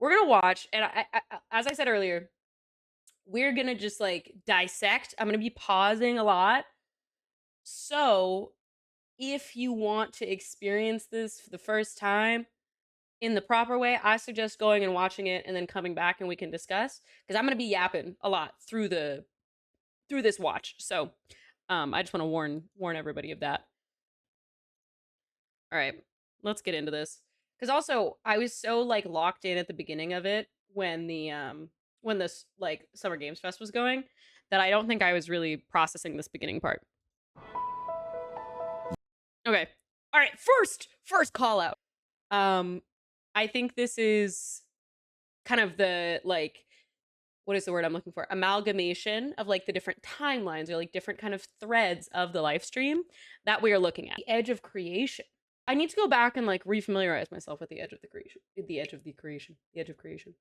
we're gonna watch, and as I said earlier, we're gonna just like dissect. I'm gonna be pausing a lot. So if you want to experience this for the first time in the proper way, I suggest going and watching it and then coming back and we can discuss, because I'm gonna be yapping a lot through this watch. So I just want to warn everybody of that. All right, let's get into this. Because also I was so like locked in at the beginning of it when this like Summer Games Fest was going, that I don't think I was really processing this beginning part. Okay. All right, first call out. I think this is kind of the like, what is the word I'm looking for? Amalgamation of like the different timelines or like different kind of threads of the live stream that we are looking at. The edge of creation. I need to go back and like refamiliarize myself with the edge of the creation. The edge of the creation. The edge of creation.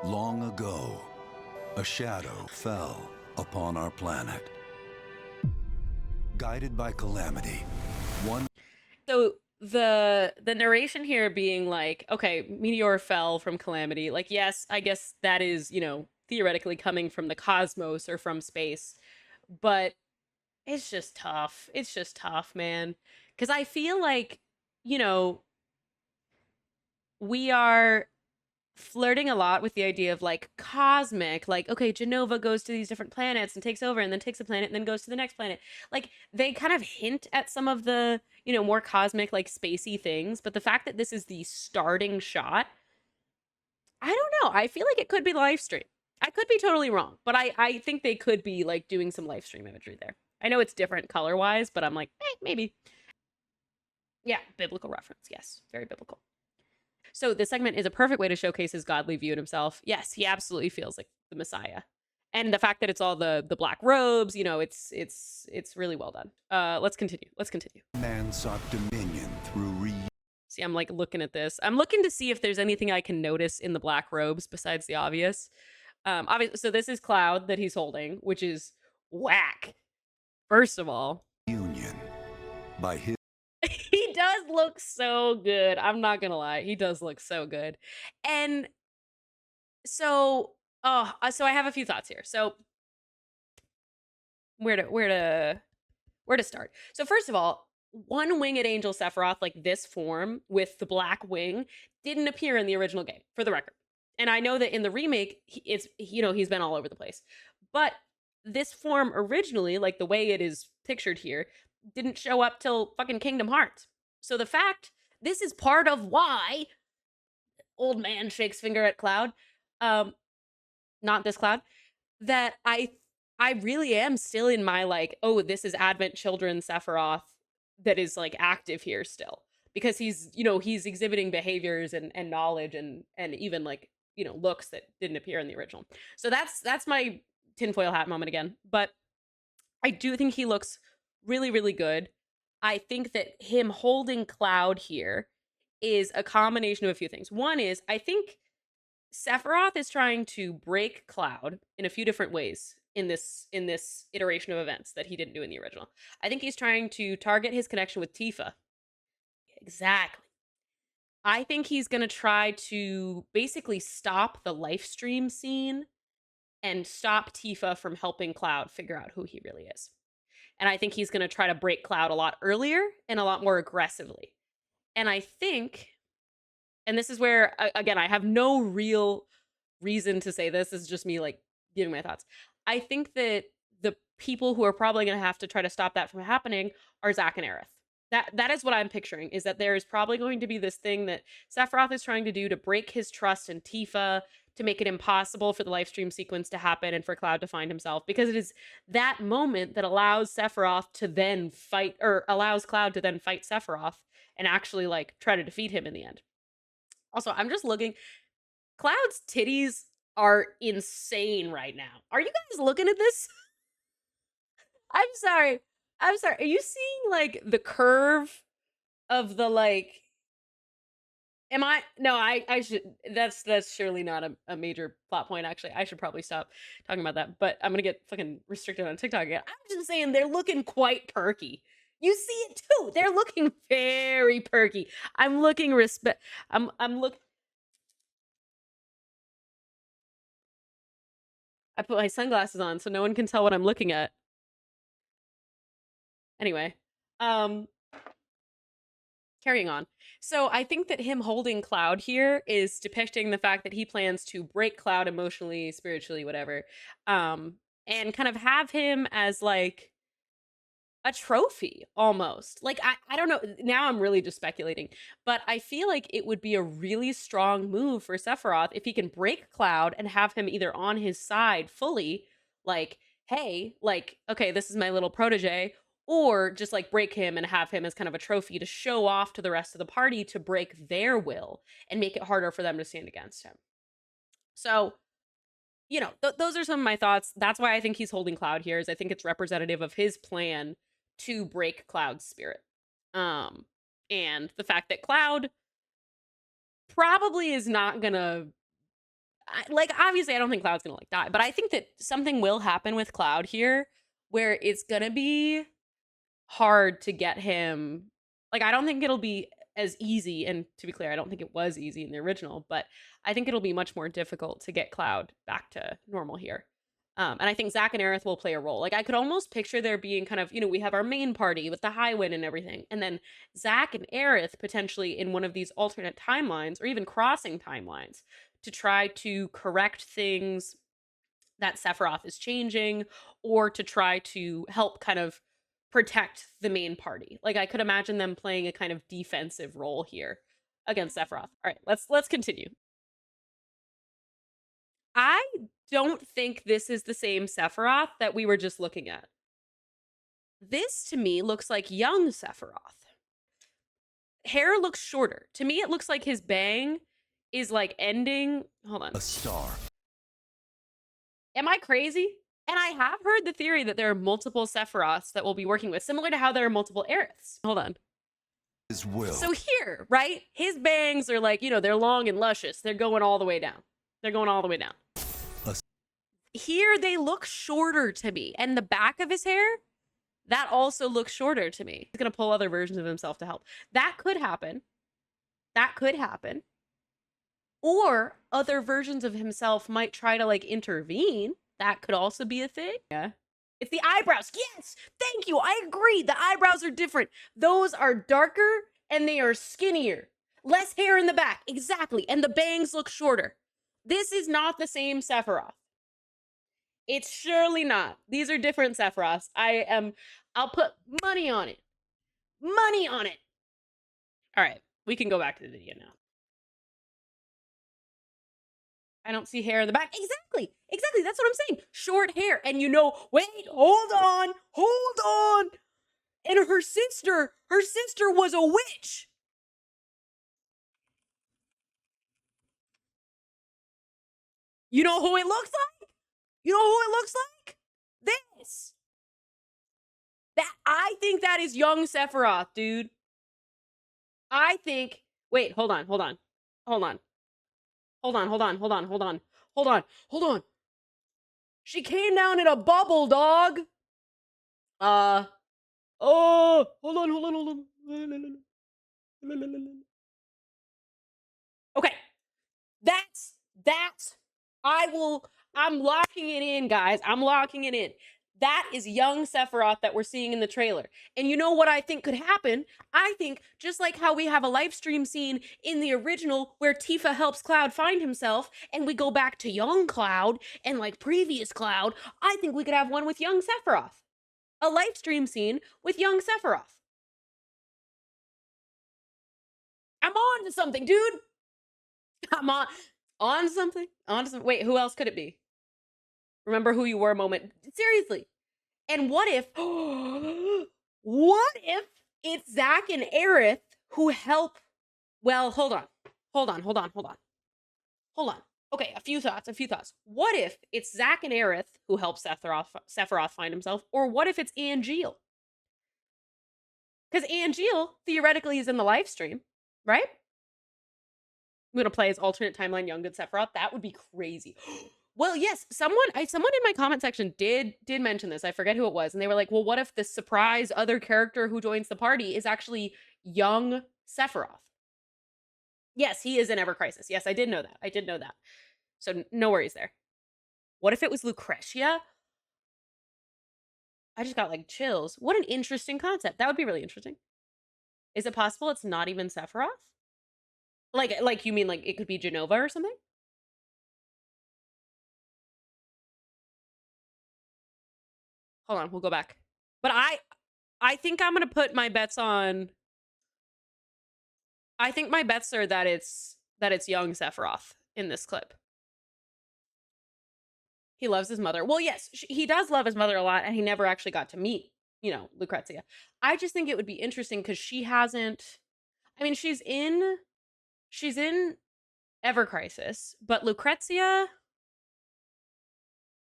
Long ago, a shadow fell upon our planet. Guided by calamity, So the narration here being like, okay, meteor fell from calamity. Like, yes, I guess that is, theoretically coming from the cosmos or from space, but it's just tough. It's just tough, man. Because I feel like, you know, we are flirting a lot with the idea of like cosmic, like, okay, Genova goes to these different planets and takes over and then takes a planet and then goes to the next planet. Like, they kind of hint at some of the, more cosmic, like spacey things. But the fact that this is the starting shot, I don't know. I feel like it could be live stream. I could be totally wrong, but I think they could be like doing some live stream imagery there. I know it's different color wise, but I'm like, maybe. Yeah, biblical reference. Yes, very biblical. So this segment is a perfect way to showcase his godly view of himself. Yes, he absolutely feels like the Messiah. And the fact that it's all the black robes, it's really well done. Let's continue. man sought dominion through See, I'm like looking at this. I'm looking to see if there's anything I can notice in the black robes besides the obvious. Obviously, so this is Cloud that he's holding, which is whack. First of all, reunion by his he does look so good. I'm not gonna lie, he does look so good. And so, so I have a few thoughts here. So where to start? So first of all, one winged angel Sephiroth, like this form with the black wing, didn't appear in the original game, for the record. And I know that in the remake, he's been all over the place. But this form originally, like the way it is pictured here, didn't show up till fucking Kingdom Hearts. So the fact this is part of why old man shakes finger at Cloud, not this Cloud, that I really am still in my like, oh, this is Advent Children Sephiroth that is like active here still, because he's exhibiting behaviors and knowledge and even like looks that didn't appear in the original. So that's my tinfoil hat moment again. But I do think he looks really, really good. I think that him holding Cloud here is a combination of a few things. One is, I think Sephiroth is trying to break Cloud in a few different ways in this iteration of events that he didn't do in the original. I think he's trying to target his connection with Tifa. Exactly. I think he's going to try to basically stop the live stream scene and stop Tifa from helping Cloud figure out who he really is. And I think he's going to try to break Cloud a lot earlier and a lot more aggressively. And I think, and this is where, again, I have no real reason to say this. This is just me like giving my thoughts. I think that the people who are probably going to have to try to stop that from happening are Zack and Aerith. That is what I'm picturing, is that there is probably going to be this thing that Sephiroth is trying to do to break his trust in Tifa, to make it impossible for the live stream sequence to happen and for Cloud to find himself, because it is that moment that allows Sephiroth to then fight, or allows Cloud to then fight Sephiroth and actually like try to defeat him in the end. Also, I'm just looking, Cloud's titties are insane right now. Are you guys looking at this? I'm sorry. Are you seeing like the curve of the like, am I? No, I should, that's surely not a major plot point. Actually, I should probably stop talking about that, but I'm gonna get fucking restricted on TikTok again. I'm just saying they're looking quite perky. You see it too. They're looking very perky. I'm looking respect. I'm look. I put my sunglasses on so no one can tell what I'm looking at. Anyway, um, carrying on. So I think that him holding Cloud here is depicting the fact that he plans to break Cloud emotionally, spiritually, whatever, and kind of have him as like a trophy almost. Like I don't know. Now I'm really just speculating, but I feel like it would be a really strong move for Sephiroth if he can break Cloud and have him either on his side fully, like, hey, like, okay, this is my little protege, or just like break him and have him as kind of a trophy to show off to the rest of the party to break their will and make it harder for them to stand against him. So those are some of my thoughts. That's why I think he's holding Cloud here. Is I think it's representative of his plan to break Cloud's spirit, and the fact that Cloud probably is not gonna like. Obviously, I don't think Cloud's gonna like die, but I think that something will happen with Cloud here where it's gonna be hard to get him. Like, I don't think it'll be as easy. And to be clear, I don't think it was easy in the original, but I think it'll be much more difficult to get Cloud back to normal here. And I think Zack and Aerith will play a role. Like, I could almost picture there being kind of, we have our main party with the Highwind and everything. And then Zack and Aerith potentially in one of these alternate timelines or even crossing timelines to try to correct things that Sephiroth is changing or to try to help kind of protect the main party. Like, I could imagine them playing a kind of defensive role here against Sephiroth. All right, let's continue. I don't think this is the same Sephiroth that we were just looking at. This to me looks like young Sephiroth. Hair looks shorter. To me, it looks like his bang is like ending. Hold on. A star. Am I crazy? And I have heard the theory that there are multiple Sephiroths that we'll be working with, similar to how there are multiple Aeriths. Hold on. His will. So here, right? His bangs are like, they're long and luscious. They're going all the way down. They're going all the way down. Here, they look shorter to me. And the back of his hair, that also looks shorter to me. He's going to pull other versions of himself to help. That could happen. That could happen. Or other versions of himself might try to like intervene. That could also be a thing. Yeah. It's the eyebrows. Yes. Thank you. I agree. The eyebrows are different. Those are darker and they are skinnier. Less hair in the back. Exactly. And the bangs look shorter. This is not the same Sephiroth. It's surely not. These are different Sephiroths. I'll put money on it. Money on it. All right. We can go back to the video now. I don't see hair in the back. Exactly. That's what I'm saying. Short hair. And wait, hold on. And her sister was a witch. You know who it looks like? This. I think that is young Sephiroth, dude. I think, wait, hold on. She came down in a bubble, dog. Hold on. Okay. I'm locking it in, guys. I'm locking it in. That is young Sephiroth that we're seeing in the trailer. And you know what I think could happen? I think just like how we have a live stream scene in the original where Tifa helps Cloud find himself and we go back to young Cloud and like previous Cloud, I think we could have one with young Sephiroth. A live stream scene with young Sephiroth. I'm on to something, dude. I'm on something. Wait, who else could it be? Remember who you were moment. Seriously. And what if it's Zack and Aerith who help? Well, hold on. Okay, a few thoughts. What if it's Zack and Aerith who help Sephiroth find himself? Or what if it's Angeal? Because Angeal theoretically is in the live stream, right? I'm going to play his alternate timeline young good Sephiroth. That would be crazy. Well, yes, someone in my comment section did mention this. I forget who it was, and they were like, "Well, what if the surprise other character who joins the party is actually young Sephiroth?" Yes, he is in Ever Crisis. Yes, I did know that. I did know that. So no worries there. What if it was Lucretia? I just got like chills. What an interesting concept. That would be really interesting. Is it possible it's not even Sephiroth? Like you mean like it could be Genova or something? Hold on, we'll go back. But I think I'm gonna put my bets on. I think my bets are that it's young Sephiroth in this clip. He loves his mother. Well, yes, he does love his mother a lot, and he never actually got to meet, Lucrezia. I just think it would be interesting because she hasn't. I mean, she's in Ever Crisis, but Lucrezia.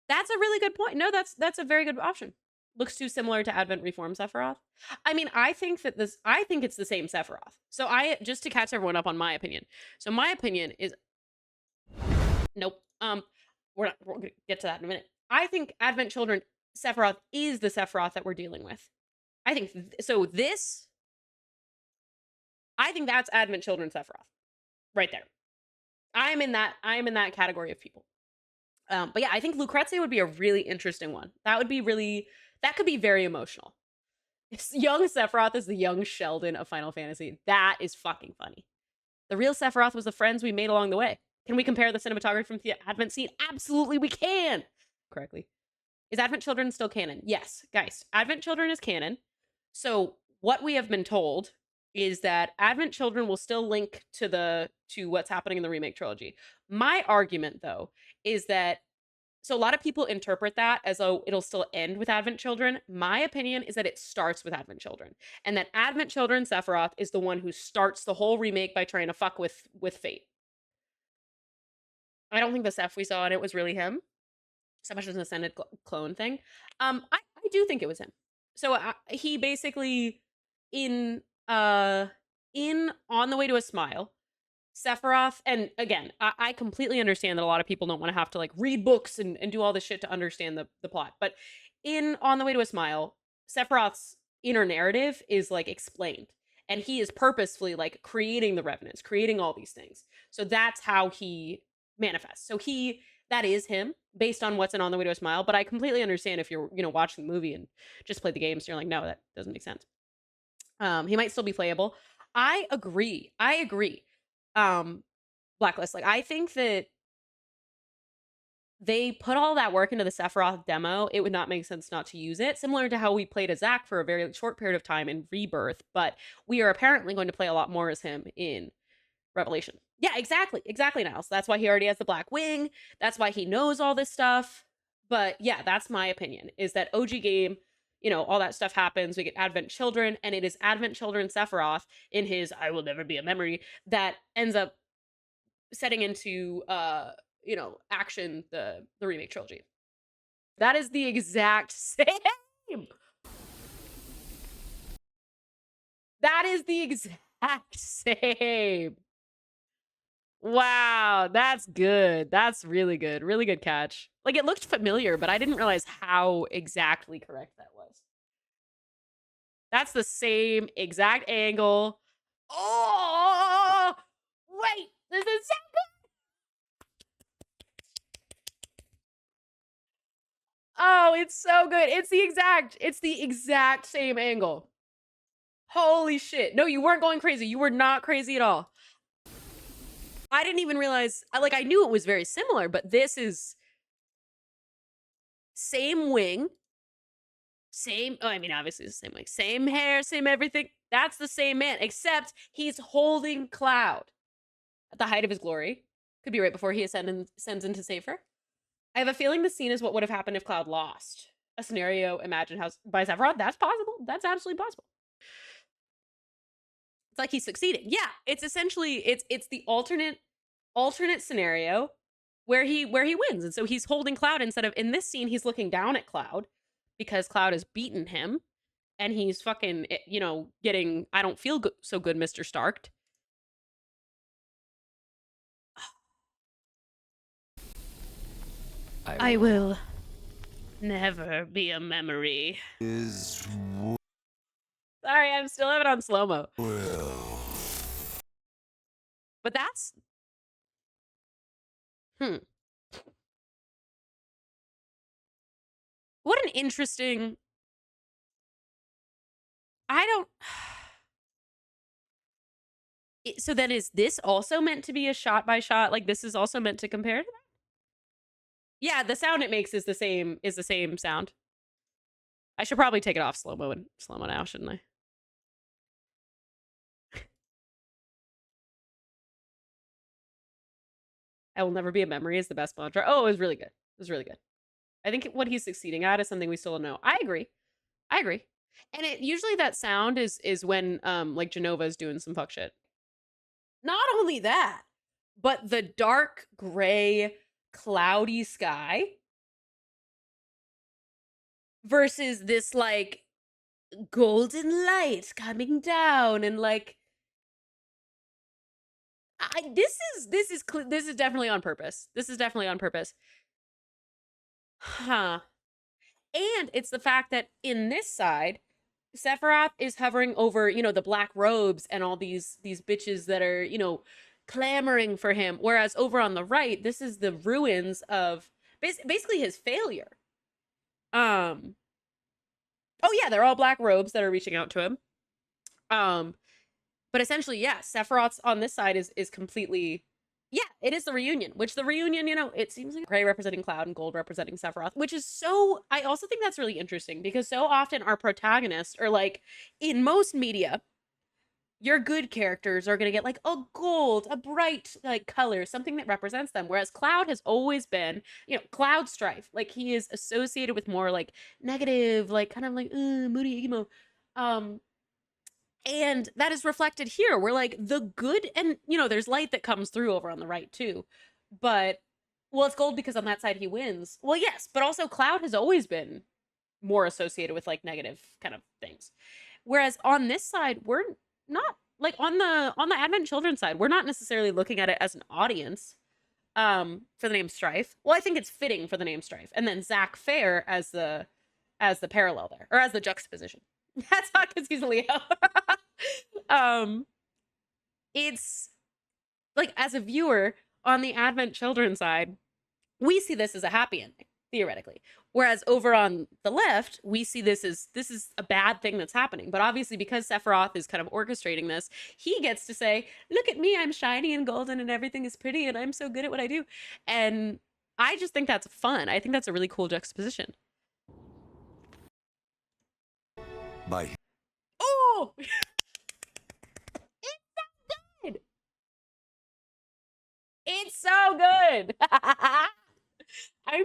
That's a really good point. No, that's a very good option. Looks too similar to Advent Reform Sephiroth. I mean, I think it's the same Sephiroth. So I just to catch everyone up on my opinion. So my opinion is nope. We're gonna get to that in a minute. I think Advent Children Sephiroth is the Sephiroth that we're dealing with. I think so. I think that's Advent Children Sephiroth right there. I am in that category of people. But yeah, I think Lucrezia would be a really interesting one. That could be very emotional. Young Sephiroth is the young Sheldon of Final Fantasy. That is fucking funny. The real Sephiroth was the friends we made along the way. Can we compare the cinematography from the Advent scene? Absolutely, we can. Correctly. Is Advent Children still canon? Yes, guys. Advent Children is canon. So what we have been told is that Advent Children will still link to what's happening in the remake trilogy. My argument, though, is that so a lot of people interpret that as though it'll still end with Advent Children. My opinion is that it starts with Advent Children, and that Advent Children Sephiroth is the one who starts the whole remake by trying to fuck with Fate. I don't think the Seph we saw in it was really him so much as an ascended clone thing. I do think it was him. So he basically in On the Way to a Smile, Sephiroth, and again, I completely understand that a lot of people don't want to have to like read books and do all this shit to understand the plot. But in On the Way to a Smile, Sephiroth's inner narrative is like explained. And he is purposefully like creating the revenants, creating all these things. So that's how he manifests. So that is him based on what's in On the Way to a Smile. But I completely understand if you're, watching the movie and just play the games, you're like, no, that doesn't make sense. He might still be playable. I agree. Blacklist. Like, I think that they put all that work into the Sephiroth demo. It would not make sense not to use it. Similar to how we played as Zack for a very short period of time in Rebirth, but we are apparently going to play a lot more as him in Revelation. Yeah, exactly. Exactly, Niles. That's why he already has the Black Wing. That's why he knows all this stuff. But yeah, that's my opinion, is that OG game, all that stuff happens. We get Advent Children, and it is Advent Children Sephiroth in his I Will Never Be a Memory that ends up setting into action the remake trilogy. That is the exact same. That is the exact same. Wow, that's good. That's really good. Really good catch. Like, it looked familiar, but I didn't realize how exactly correct that was. That's the same exact angle. Oh, wait, this is so good. Oh, it's so good. It's the exact same angle. Holy shit. No, you weren't going crazy. You were not crazy at all. I didn't even realize, I knew it was very similar, but this is same wing, obviously it's the same wing, same hair, same everything. That's the same man, except he's holding Cloud at the height of his glory. Could be right before he ascends in to save her. I have a feeling the scene is what would have happened if Cloud lost. A scenario imagined by Sephiroth. That's possible. That's absolutely possible. It's like he's succeeding. Yeah, it's essentially it's the alternate scenario where he wins, and so he's holding Cloud instead of in this scene he's looking down at Cloud because Cloud has beaten him, and he's fucking getting I don't feel so good, Mr. Starked. I will never be a memory. Is Sorry, I'm still having it on slow-mo. will. But that's... What an interesting... I don't... So then is this also meant to be a shot by shot? Like this is also meant to compare to that? Yeah, the sound it makes is the same sound. I should probably take it off slow-mo and slow-mo now, shouldn't I? I will never be a memory is the best mantra. Oh, it was really good. It was really good. I think what he's succeeding at is something we still don't know. I agree. And it usually that sound is when like Genova's doing some fuck shit. Not only that, but the dark gray cloudy sky versus this like golden light coming down and like this is definitely on purpose. This is definitely on purpose. Huh. And it's the fact that in this side, Sephiroth is hovering over, you know, the black robes and all these bitches that are, you know, clamoring for him. Whereas over on the right, this is the ruins of basically his failure. Oh yeah, they're all black robes that are reaching out to him. But essentially, yeah, Sephiroth's on this side is completely, yeah, it is the reunion, which the reunion, you know, it seems like gray representing Cloud and gold representing Sephiroth, which is so, I also think that's really interesting because so often our protagonists are like, in most media, your good characters are going to get like a gold, a bright like color, something that represents them. Whereas Cloud has always been, you know, Cloud Strife, like he is associated with more like negative, like kind of like moody emo. And that is reflected here. We're like the good, and you know, there's light that comes through over on the right too. But well, it's gold because on that side he wins. Well, yes, but also Cloud has always been more associated with like negative kind of things. Whereas on this side, we're not like on the Advent Children side, we're not necessarily looking at it as an audience for the name Strife. Well, I think it's fitting for the name Strife. And then Zach Fair as the parallel there, or as the juxtaposition. That's not because he's Leo. It's like as a viewer on the Advent Children side, we see this as a happy ending, theoretically. Whereas over on the left, we see this is a bad thing that's happening. But obviously, because Sephiroth is kind of orchestrating this, he gets to say, look at me, I'm shiny and golden and everything is pretty and I'm so good at what I do. And I just think that's fun. I think that's a really cool juxtaposition. By Oh! It's so good! It's so good! I'm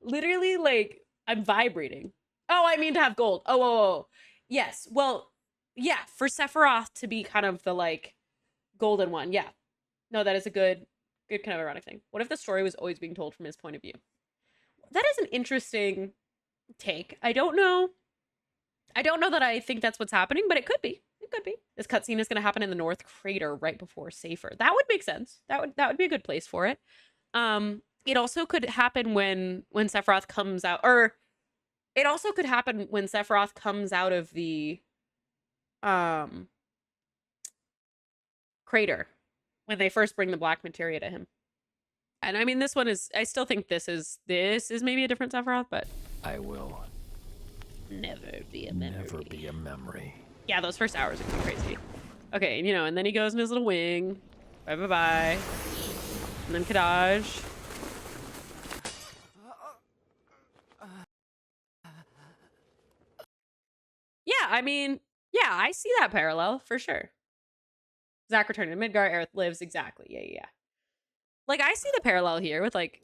literally like, I'm vibrating. Oh, I mean to have gold. Oh. Yes. Well, yeah, for Sephiroth to be kind of the like golden one. Yeah. No, that is a good kind of ironic thing. What if the story was always being told from his point of view? That is an interesting take. I don't know that I think that's what's happening, but it could be. It could be. This cutscene is going to happen in the North Crater right before Safer. That would make sense. That would be a good place for it. It also could happen when Sephiroth comes out, or it also could happen when Sephiroth comes out of the crater when they first bring the black materia to him. And I mean, this one is, I still think this is maybe a different Sephiroth, but I will never be a memory. never be a memory. Yeah, those first hours are too crazy. Okay, you know, and then he goes in his little wing. Bye. And then Kadaj. Yeah, I mean, yeah, I see that parallel for sure. Zack returned to Midgar, Aerith lives, exactly. Yeah. Like, I see the parallel here with, like,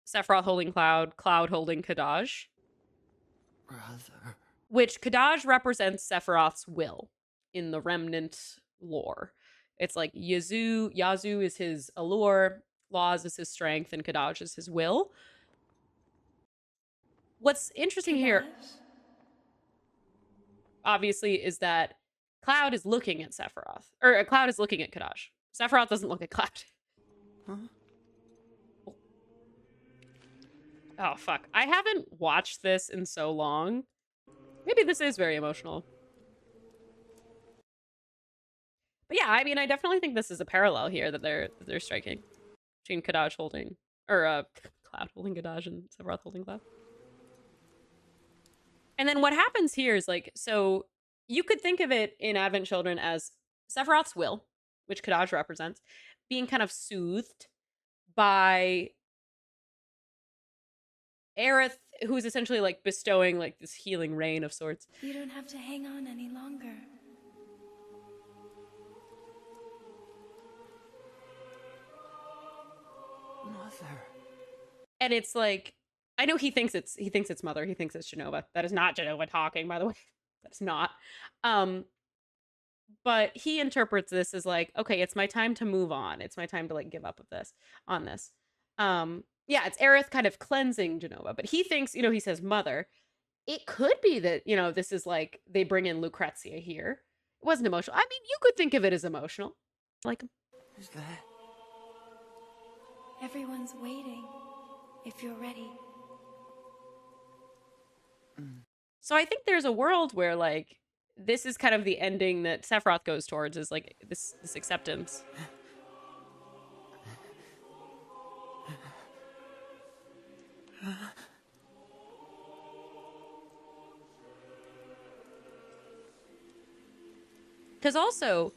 Sephiroth holding Cloud, Cloud holding Kadaj. Brother. Which Kadaj represents Sephiroth's will in the Remnant lore. It's like Yazoo is his allure, Laws is his strength, and Kadaj is his will. What's interesting here, obviously, is that Cloud is looking at Sephiroth. Or Cloud is looking at Kadaj. Sephiroth doesn't look at Cloud. Huh? Oh, fuck. I haven't watched this in so long. Maybe this is very emotional. But yeah, I mean, I definitely think this is a parallel here that they're striking between Kadaj holding, or Cloud holding Kadaj and Sephiroth holding Cloud. And then what happens here is like, so you could think of it in Advent Children as Sephiroth's will, which Kadaj represents, being kind of soothed by Aerith, who's essentially like bestowing like this healing rain of sorts. You don't have to hang on any longer. Mother. And it's like, I know he thinks it's Mother. He thinks it's Genova. That is not Genova talking, by the way. That's not. But he interprets this as like, okay, it's my time to move on. It's my time to like give up of this on this. Yeah, it's Aerith kind of cleansing Genova, but he thinks, he says Mother. It could be that, this is like they bring in Lucrezia here. It wasn't emotional. I mean, you could think of it as emotional. Like, Who's that? Everyone's waiting. If you're ready. so I think there's a world where like this is kind of the ending that Sephiroth goes towards, is like this acceptance. Because also,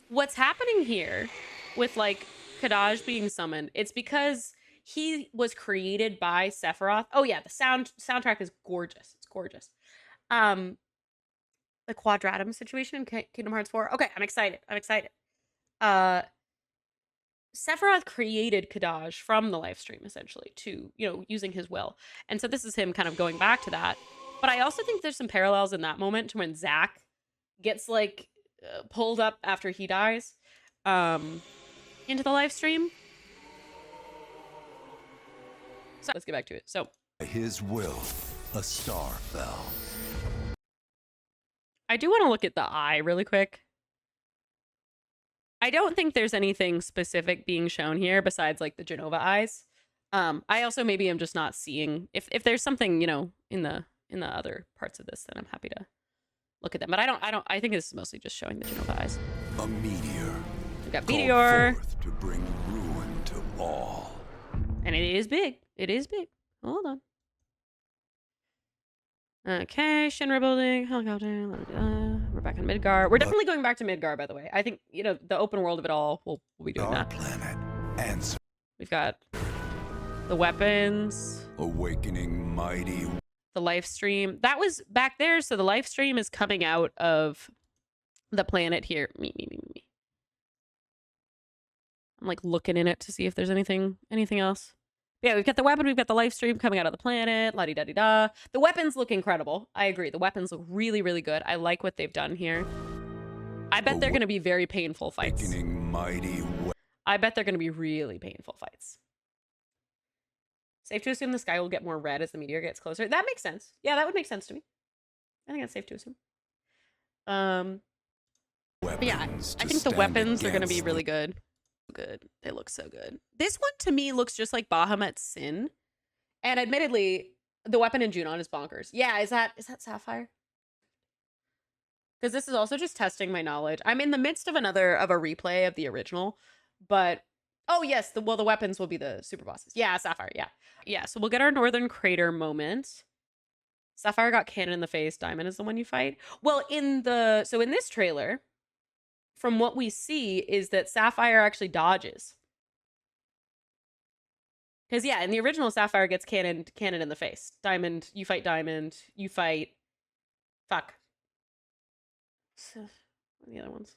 what's happening here with like Kadaj being summoned, it's because he was created by Sephiroth. Oh yeah, the soundtrack is gorgeous. It's gorgeous. The Quadratum situation in Kingdom Hearts 4. Okay, I'm excited. Sephiroth created Kadaj from the live stream, essentially, to, using his will. And so this is him kind of going back to that. But I also think there's some parallels in that moment to when Zack gets, like, pulled up after he dies into the live stream. So let's get back to it. So, By his will, a star fell. I do want to look at the eye really quick. I don't think there's anything specific being shown here besides like the Genova eyes. I also maybe am just not seeing if there's something, in the other parts of this, then I'm happy to look at them. But I think this is mostly just showing the Genova eyes. A meteor. We've got called Meteor. forth to bring ruin to all. And it is big. It is big. Hold on. Okay, Shinra building, helicopter, we're back in Midgar. We're definitely going back to Midgar, by the way. I think, the open world of it all, we'll be doing Our that. planet. Answer. We've got the weapons, Awakening mighty. the live stream. That was back there, so the live stream is coming out of the planet here. Me. I'm like looking in it to see if there's anything else. Yeah, we've got the weapon, we've got the live stream coming out of the planet, la-di-da-di-da. The weapons look incredible. I agree. The weapons look really, really good. I like what they've done here. I bet they're going to be very painful fights. Awakening mighty. I bet they're going to be really painful fights. Safe to assume the sky will get more red as the meteor gets closer. That makes sense. Yeah, that would make sense to me. I think that's safe to assume. But yeah, I think the weapons are going to be really good. They look so good. This one to me looks just like Bahamut's Sin. And admittedly, the weapon in Junon is bonkers. Yeah, is that Sapphire? Because this is also just testing my knowledge. I'm in the midst of a replay of the original, but oh yes, the weapons will be the super bosses. Yeah, Sapphire, yeah. So we'll get our Northern Crater moment. Sapphire got cannon in the face. Diamond is the one you fight. Well, in this trailer, from what we see is that Sapphire actually dodges. Because yeah, in the original, Sapphire gets cannon in the face. Diamond, you fight Diamond. You fight... Fuck. What are the other ones?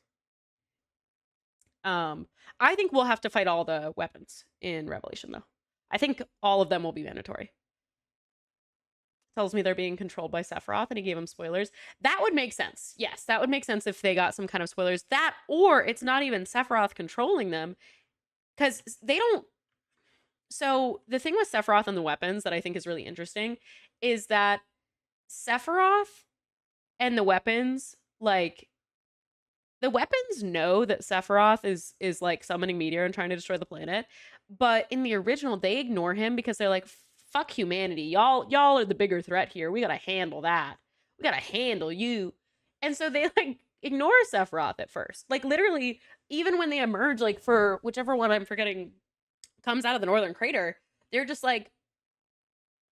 I think we'll have to fight all the weapons in Revelation, though. I think all of them will be mandatory. Tells me they're being controlled by Sephiroth, and he gave him spoilers. That would make sense. Yes, that would make sense if they got some kind of spoilers. That, or it's not even Sephiroth controlling them, because they don't... So the thing with Sephiroth and the weapons that I think is really interesting is that Sephiroth and the weapons, like, the weapons know that Sephiroth is like summoning Meteor and trying to destroy the planet, but in the original, they ignore him because they're like, fuck humanity. Y'all are the bigger threat here. We gotta handle that. We gotta handle you. And so they like ignore Sephiroth at first. Like literally, even when they emerge, like for whichever one I'm forgetting comes out of the northern crater, they're just like,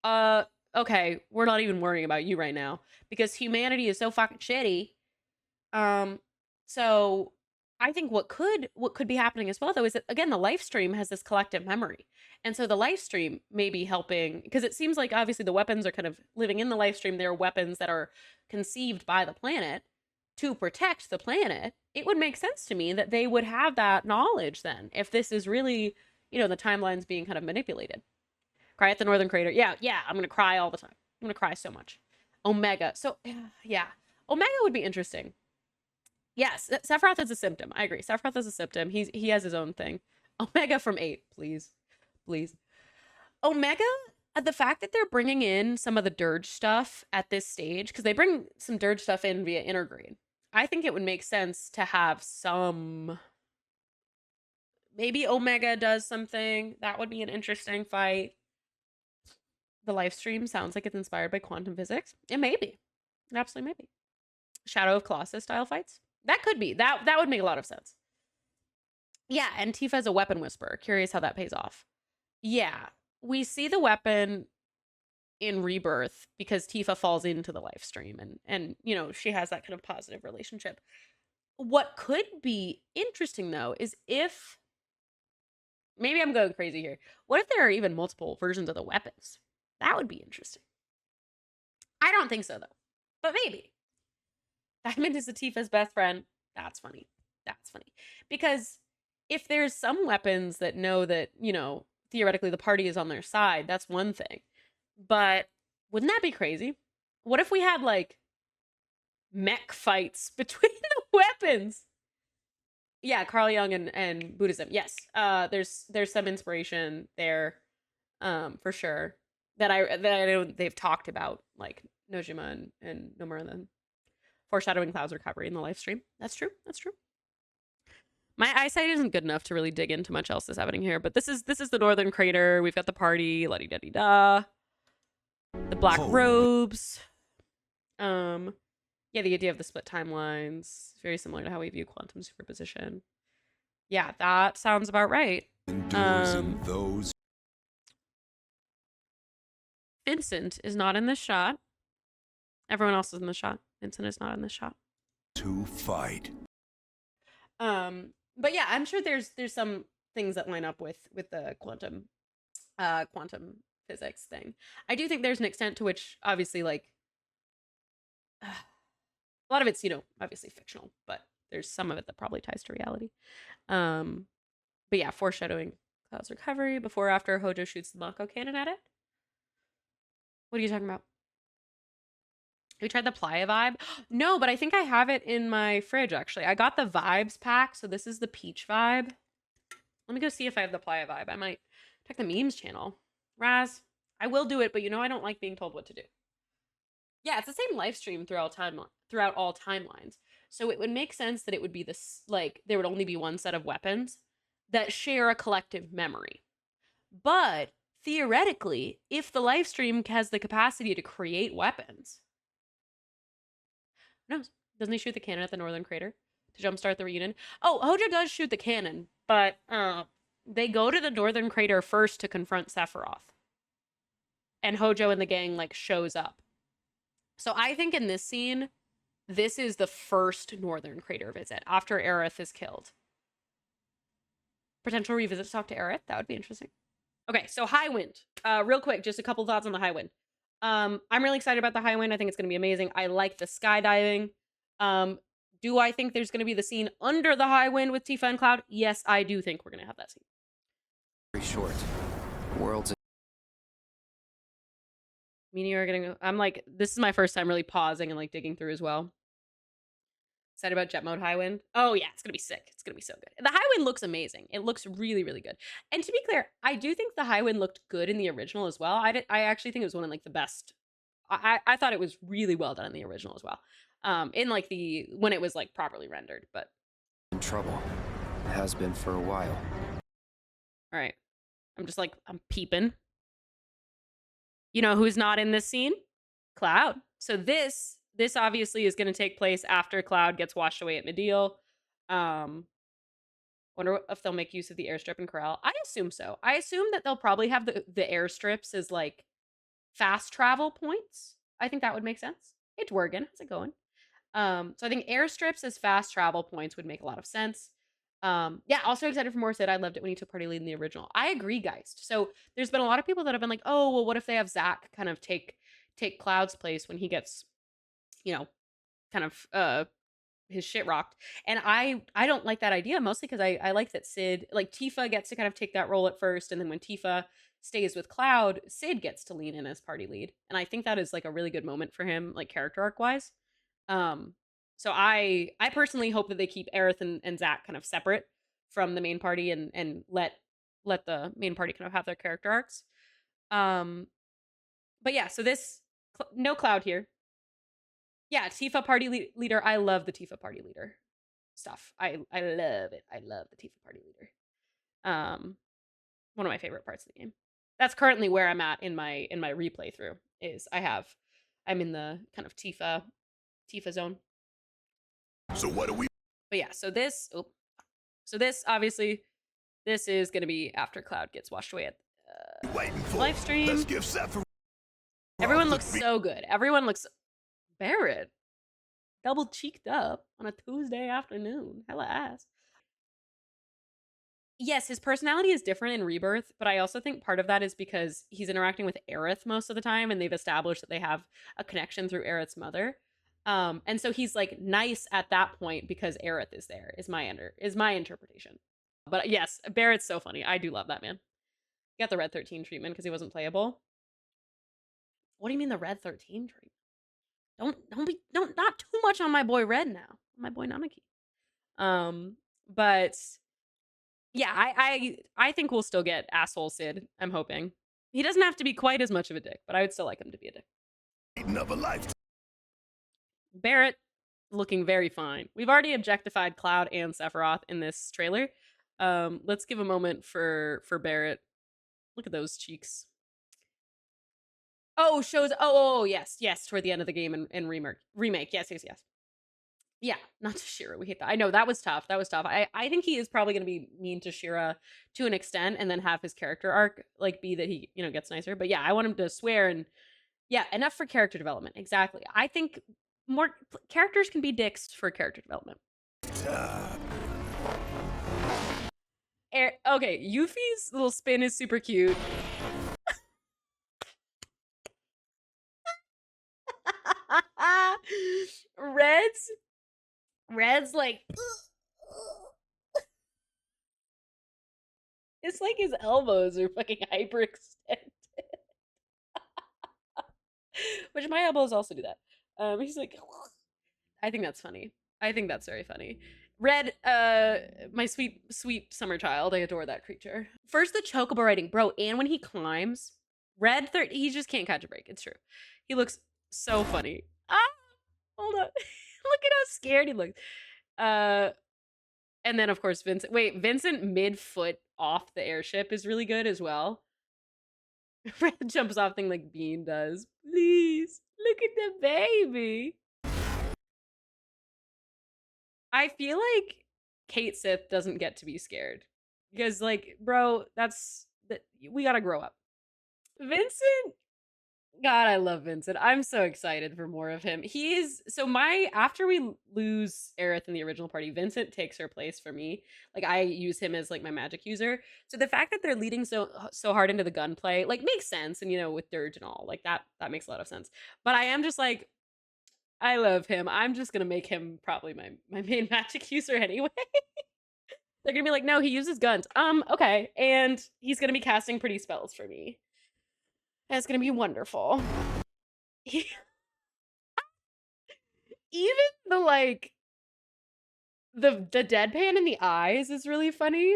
okay, we're not even worrying about you right now because humanity is so fucking shitty. So I think what could be happening as well though is that again the life stream has this collective memory. And so the life stream may be helping because it seems like obviously the weapons are kind of living in the life stream. They're weapons that are conceived by the planet to protect the planet. It would make sense to me that they would have that knowledge then if this is really, the timelines being kind of manipulated. Cry at the northern crater. Yeah, I'm gonna cry all the time. I'm gonna cry so much. Omega. So yeah, Omega would be interesting. Yes, Sephiroth is a symptom. I agree. Sephiroth is a symptom. He has his own thing. Omega from 8, please, please. Omega. The fact that they're bringing in some of the dirge stuff at this stage, because they bring some dirge stuff in via intergrade. I think it would make sense to have some. Maybe Omega does something. That would be an interesting fight. The live stream sounds like it's inspired by quantum physics. It may be. It absolutely may be. Shadow of Colossus style fights. That could be. That would make a lot of sense. Yeah, and Tifa's a weapon whisperer. Curious how that pays off. Yeah, we see the weapon in Rebirth because Tifa falls into the live stream and she has that kind of positive relationship. What could be interesting though is if maybe I'm going crazy here. What if there are even multiple versions of the weapons? That would be interesting. I don't think so though, but maybe. Diamond is Tifa's best friend. That's funny. That's funny. Because if there's some weapons that know that, theoretically the party is on their side, that's one thing. But wouldn't that be crazy? What if we had like mech fights between the weapons? Yeah, Carl Jung and Buddhism. Yes. There's some inspiration there, for sure. That I know they've talked about, like Nojima and Nomura then. Foreshadowing Cloud's recovery in the live stream. That's true. That's true. My eyesight isn't good enough to really dig into much else that's happening here, but this is the northern crater. We've got the party, la-di-da-di-da. The black robes. Yeah, the idea of the split timelines. Very similar to how we view quantum superposition. Yeah, that sounds about right. Vincent is not in this shot. Everyone else is in the shot. Vincent is not in this shot. To fight. But yeah, I'm sure there's some things that line up with the quantum physics thing. I do think there's an extent to which obviously like a lot of it's, obviously fictional, but there's some of it that probably ties to reality. But yeah, foreshadowing Cloud's recovery before or after Hojo shoots the Mako cannon at it. What are you talking about? Have you tried the Playa vibe? No, but I think I have it in my fridge, actually. I got the vibes pack, so this is the peach vibe. Let me go see if I have the Playa vibe. I might check the memes channel. Raz, I will do it, but I don't like being told what to do. Yeah, it's the same live stream throughout all timelines. So it would make sense that it would be this, like, there would only be one set of weapons that share a collective memory. But theoretically, if the live stream has the capacity to create weapons, no, doesn't he shoot the cannon at the northern crater to jumpstart the reunion? Oh, Hojo does shoot the cannon, but they go to the northern crater first to confront Sephiroth. And Hojo and the gang, like, shows up. So I think in this scene, this is the first northern crater visit after Aerith is killed. Potential revisit to talk to Aerith. That would be interesting. Okay, so High Wind. Real quick, just a couple thoughts on the High Wind. I'm really excited about the High Wind. I think it's going to be amazing. I like the skydiving. Do I think there's going to be the scene under the High Wind with Tifa and Cloud? Yes, I do think we're going to have that scene. Very short. Worlds. Meteor getting. I'm like, this is my first time really pausing and like digging through as well. Excited about Jet Mode High Wind. Oh yeah, it's gonna be sick. It's gonna be so good. The High Wind looks amazing. It looks really, really good. And to be clear, I do think the High Wind looked good in the original as well. I actually think it was one of like the best. I thought it was really well done in the original as well. In like when it was like properly rendered, but In trouble. Has been for a while. all right. I'm peeping. You know who's not in this scene? Cloud. So this obviously is going to take place after Cloud gets washed away at Medeal. Wonder if they'll make use of the airstrip in Corral. I assume so. I assume that they'll probably have the airstrips as like fast travel points. I think that would make sense. Hey, Dwergen, how's it going? So I think airstrips as fast travel points would make a lot of sense. Yeah, also excited for more Sid. I loved it when he took party lead in the original. I agree, guys. So there's been a lot of people that have been like, oh, well, what if they have Zach kind of take Cloud's place when he gets, you know, kind of his shit rocked. And I don't like that idea, mostly because I like that Sid, like Tifa gets to kind of take that role at first, and then when Tifa stays with Cloud, Sid gets to lean in as party lead. And I think that is like a really good moment for him, like character arc wise. So I personally hope that they keep Aerith and Zach kind of separate from the main party and let the main party kind of have their character arcs. But yeah, so this no Cloud here. Yeah, Tifa party leader. I love the Tifa party leader stuff. I love it. I love the Tifa party leader. One of my favorite parts of the game. That's currently where I'm at in my replay through. I'm in the kind of Tifa zone. So what do we? But yeah, so this obviously this is going to be after Cloud gets washed away at Waiting for? live stream. Let's give Sephiroth. Everyone looks so good. Everyone looks Barrett double cheeked up on a Tuesday afternoon. Hella ass. Yes, his personality is different in Rebirth, but I also think part of that is because he's interacting with Aerith most of the time, and they've established that they have a connection through Aerith's mother. And so he's like nice at that point because Aerith is there. Is my interpretation. But yes, Barrett's so funny. I do love that man. He got the Red 13 treatment because he wasn't playable. What do you mean the Red 13 treatment? Don't not too much on my boy Red now. My boy Namaki. But yeah, I think we'll still get asshole Sid. I'm hoping. He doesn't have to be quite as much of a dick, but I would still like him to be a dick. Another life. Barrett looking very fine. We've already objectified Cloud and Sephiroth in this trailer. Let's give a moment for Barrett. Look at those cheeks. Oh, shows. Oh, yes. Toward the end of the game and remake. Yes. Yeah, not to Shira. We hate that. I know that was tough. I think he is probably going to be mean to Shira to an extent, and then have his character arc like be that he gets nicer. But yeah, I want him to swear and yeah, enough for character development. Exactly. I think more characters can be dicks for character development. Okay, Yuffie's little spin is super cute. Red's like it's like his elbows are fucking hyperextended. Which my elbows also do that. He's like I think that's funny. I think that's very funny. Red, my sweet summer child. I adore that creature. First, the chocobo riding, bro, and when he climbs, Red, he just can't catch a break. It's true. He looks so funny. Ah, hold up. Look at how scared he looks. And then of course Vincent. Wait, Vincent mid-foot off the airship is really good as well. Red jumps off thing like Bean does. Please, look at the baby. I feel like Kate Sith doesn't get to be scared. Because like, bro, we gotta grow up. Vincent, God, I love Vincent. I'm so excited for more of him. After we lose Aerith in the original party, Vincent takes her place for me. Like I use him as like my magic user. So the fact that they're leading so hard into the gunplay, like makes sense. And with Dirge and all, like that makes a lot of sense. But I am just like, I love him. I'm just gonna make him probably my main magic user anyway. They're gonna be like, no, he uses guns. Okay. And he's gonna be casting pretty spells for me. And it's gonna be wonderful. Even the deadpan in the eyes is really funny.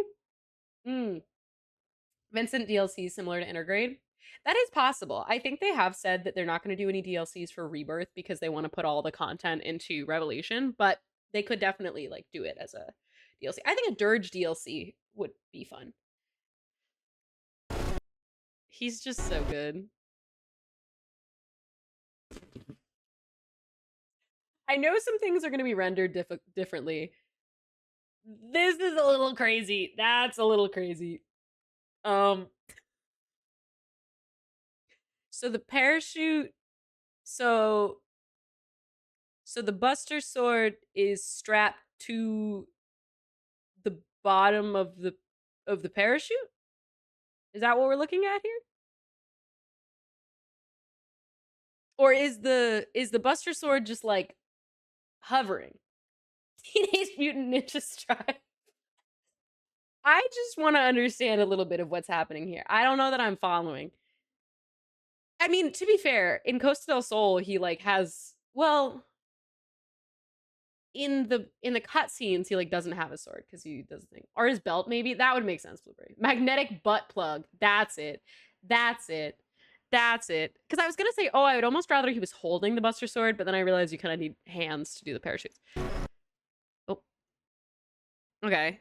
Vincent DLC similar to Intergrade. That is possible. I think they have said that they're not going to do any DLCs for Rebirth because they want to put all the content into Revelation, but they could definitely like do it as a DLC. I think a Dirge DLC would be fun. He's just so good. I know some things are going to be rendered differently. This is a little crazy. That's a little crazy. So the parachute, so the Buster Sword is strapped to the bottom of the parachute? Is that what we're looking at here? Or is the Buster Sword just like hovering? Teenage Mutant Ninja Stripe. I just want to understand a little bit of what's happening here. I don't know that I'm following. I mean, to be fair, in Costa del Sol, he like has, well, in the cutscenes, he like doesn't have a sword because he does the thing. Or his belt, maybe. That would make sense, Blueberry. Magnetic butt plug. That's it. That's it. That's it. Because I was gonna say, oh, I would almost rather he was holding the Buster Sword, but then I realized you kind of need hands to do the parachutes. Oh. Okay.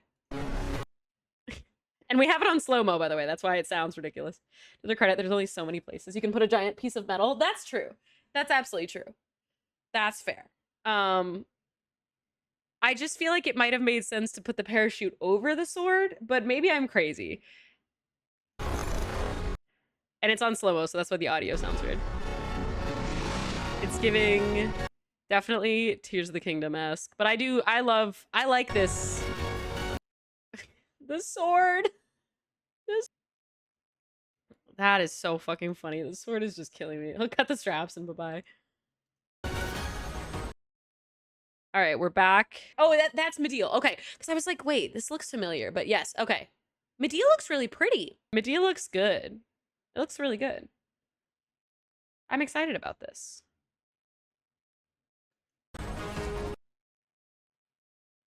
And we have it on slow-mo, by the way. That's why it sounds ridiculous. To their credit, there's only so many places you can put a giant piece of metal. That's true. That's absolutely true. That's fair. I just feel like it might have made sense to put the parachute over the sword, but maybe I'm crazy. And it's on slow-mo, so that's why the audio sounds weird. It's giving definitely Tears of the Kingdom-esque. But I like this. The sword. That is so fucking funny. The sword is just killing me. I'll cut the straps and bye-bye. All right, we're back. Oh, that's Medea. Okay, because I was like, wait, this looks familiar. But yes, okay. Medea looks really pretty. Medea looks good. It looks really good. I'm excited about this.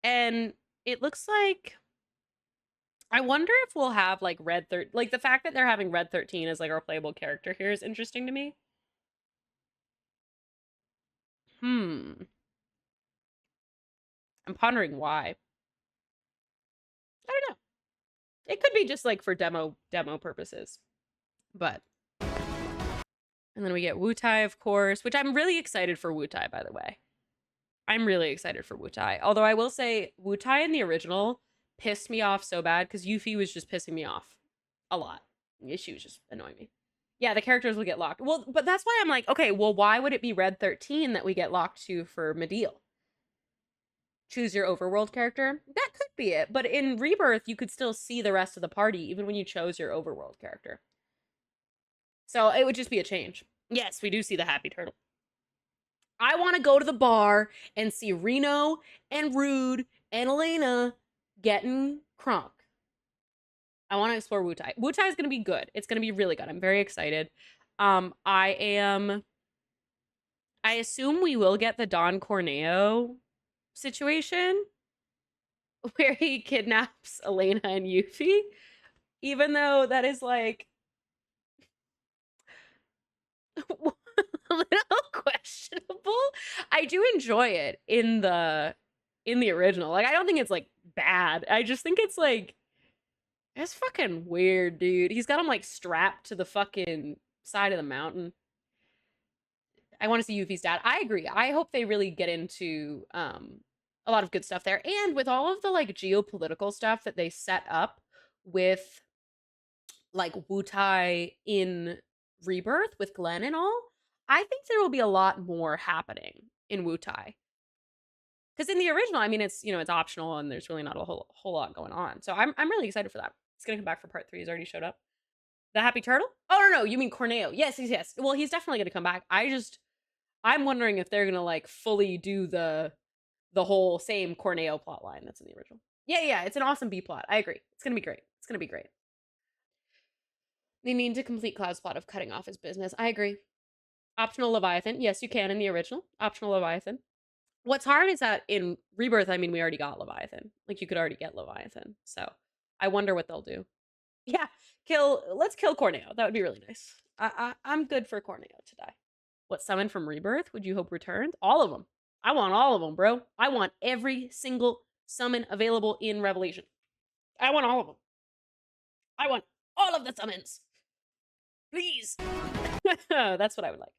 And it looks like, I wonder if we'll have like Red 13, like the fact that they're having Red 13 as like our playable character here is interesting to me. I'm pondering why. I don't know. It could be just like for demo purposes. But and then we get Wutai, of course, which I'm really excited for Wutai, by the way. I'm really excited for Wutai. Although I will say Wutai in the original pissed me off so bad because Yuffie was just pissing me off a lot. She was just annoying me. Yeah, the characters will get locked. Well, but that's why I'm like, okay, well, why would it be Red 13 that we get locked to for Medea? Choose your overworld character? That could be it. But in Rebirth, you could still see the rest of the party even when you chose your overworld character. So it would just be a change. Yes, we do see the happy turtle. I want to go to the bar and see Reno and Rude and Elena getting crunk. I want to explore Wutai. Wutai is going to be good. It's going to be really good. I'm very excited. I assume we will get the Don Corneo situation where he kidnaps Elena and Yuffie, even though that is like a little questionable. I do enjoy it in the original. Like I don't think it's like bad. I just think it's like it's fucking weird, dude. He's got him like strapped to the fucking side of the mountain. I want to see Yuffie's dad. I agree. I hope they really get into a lot of good stuff there. And with all of the like geopolitical stuff that they set up with like Wutai in Rebirth with Glenn and all, I think there will be a lot more happening in Wutai. Because in the original, I mean, it's it's optional and there's really not a whole lot going on. So I'm really excited for that. It's gonna come back for part 3. He's already showed up. The Happy Turtle? Oh no, you mean Corneo? Yes. Well, he's definitely gonna come back. I'm wondering if they're gonna like fully do the whole same Corneo plot line that's in the original. Yeah, it's an awesome B plot. I agree. It's gonna be great. It's gonna be great. They need to complete Cloud's plot of cutting off his business. I agree. Optional Leviathan. Yes, you can in the original. Optional Leviathan. What's hard is that in Rebirth, I mean, we already got Leviathan. Like, you could already get Leviathan. So, I wonder what they'll do. Yeah, let's kill Corneo. That would be really nice. I'm good for Corneo to die. What summon from Rebirth would you hope returns? All of them. I want all of them, bro. I want every single summon available in Revelation. I want all of them. I want all of the summons. Please. That's what I would like.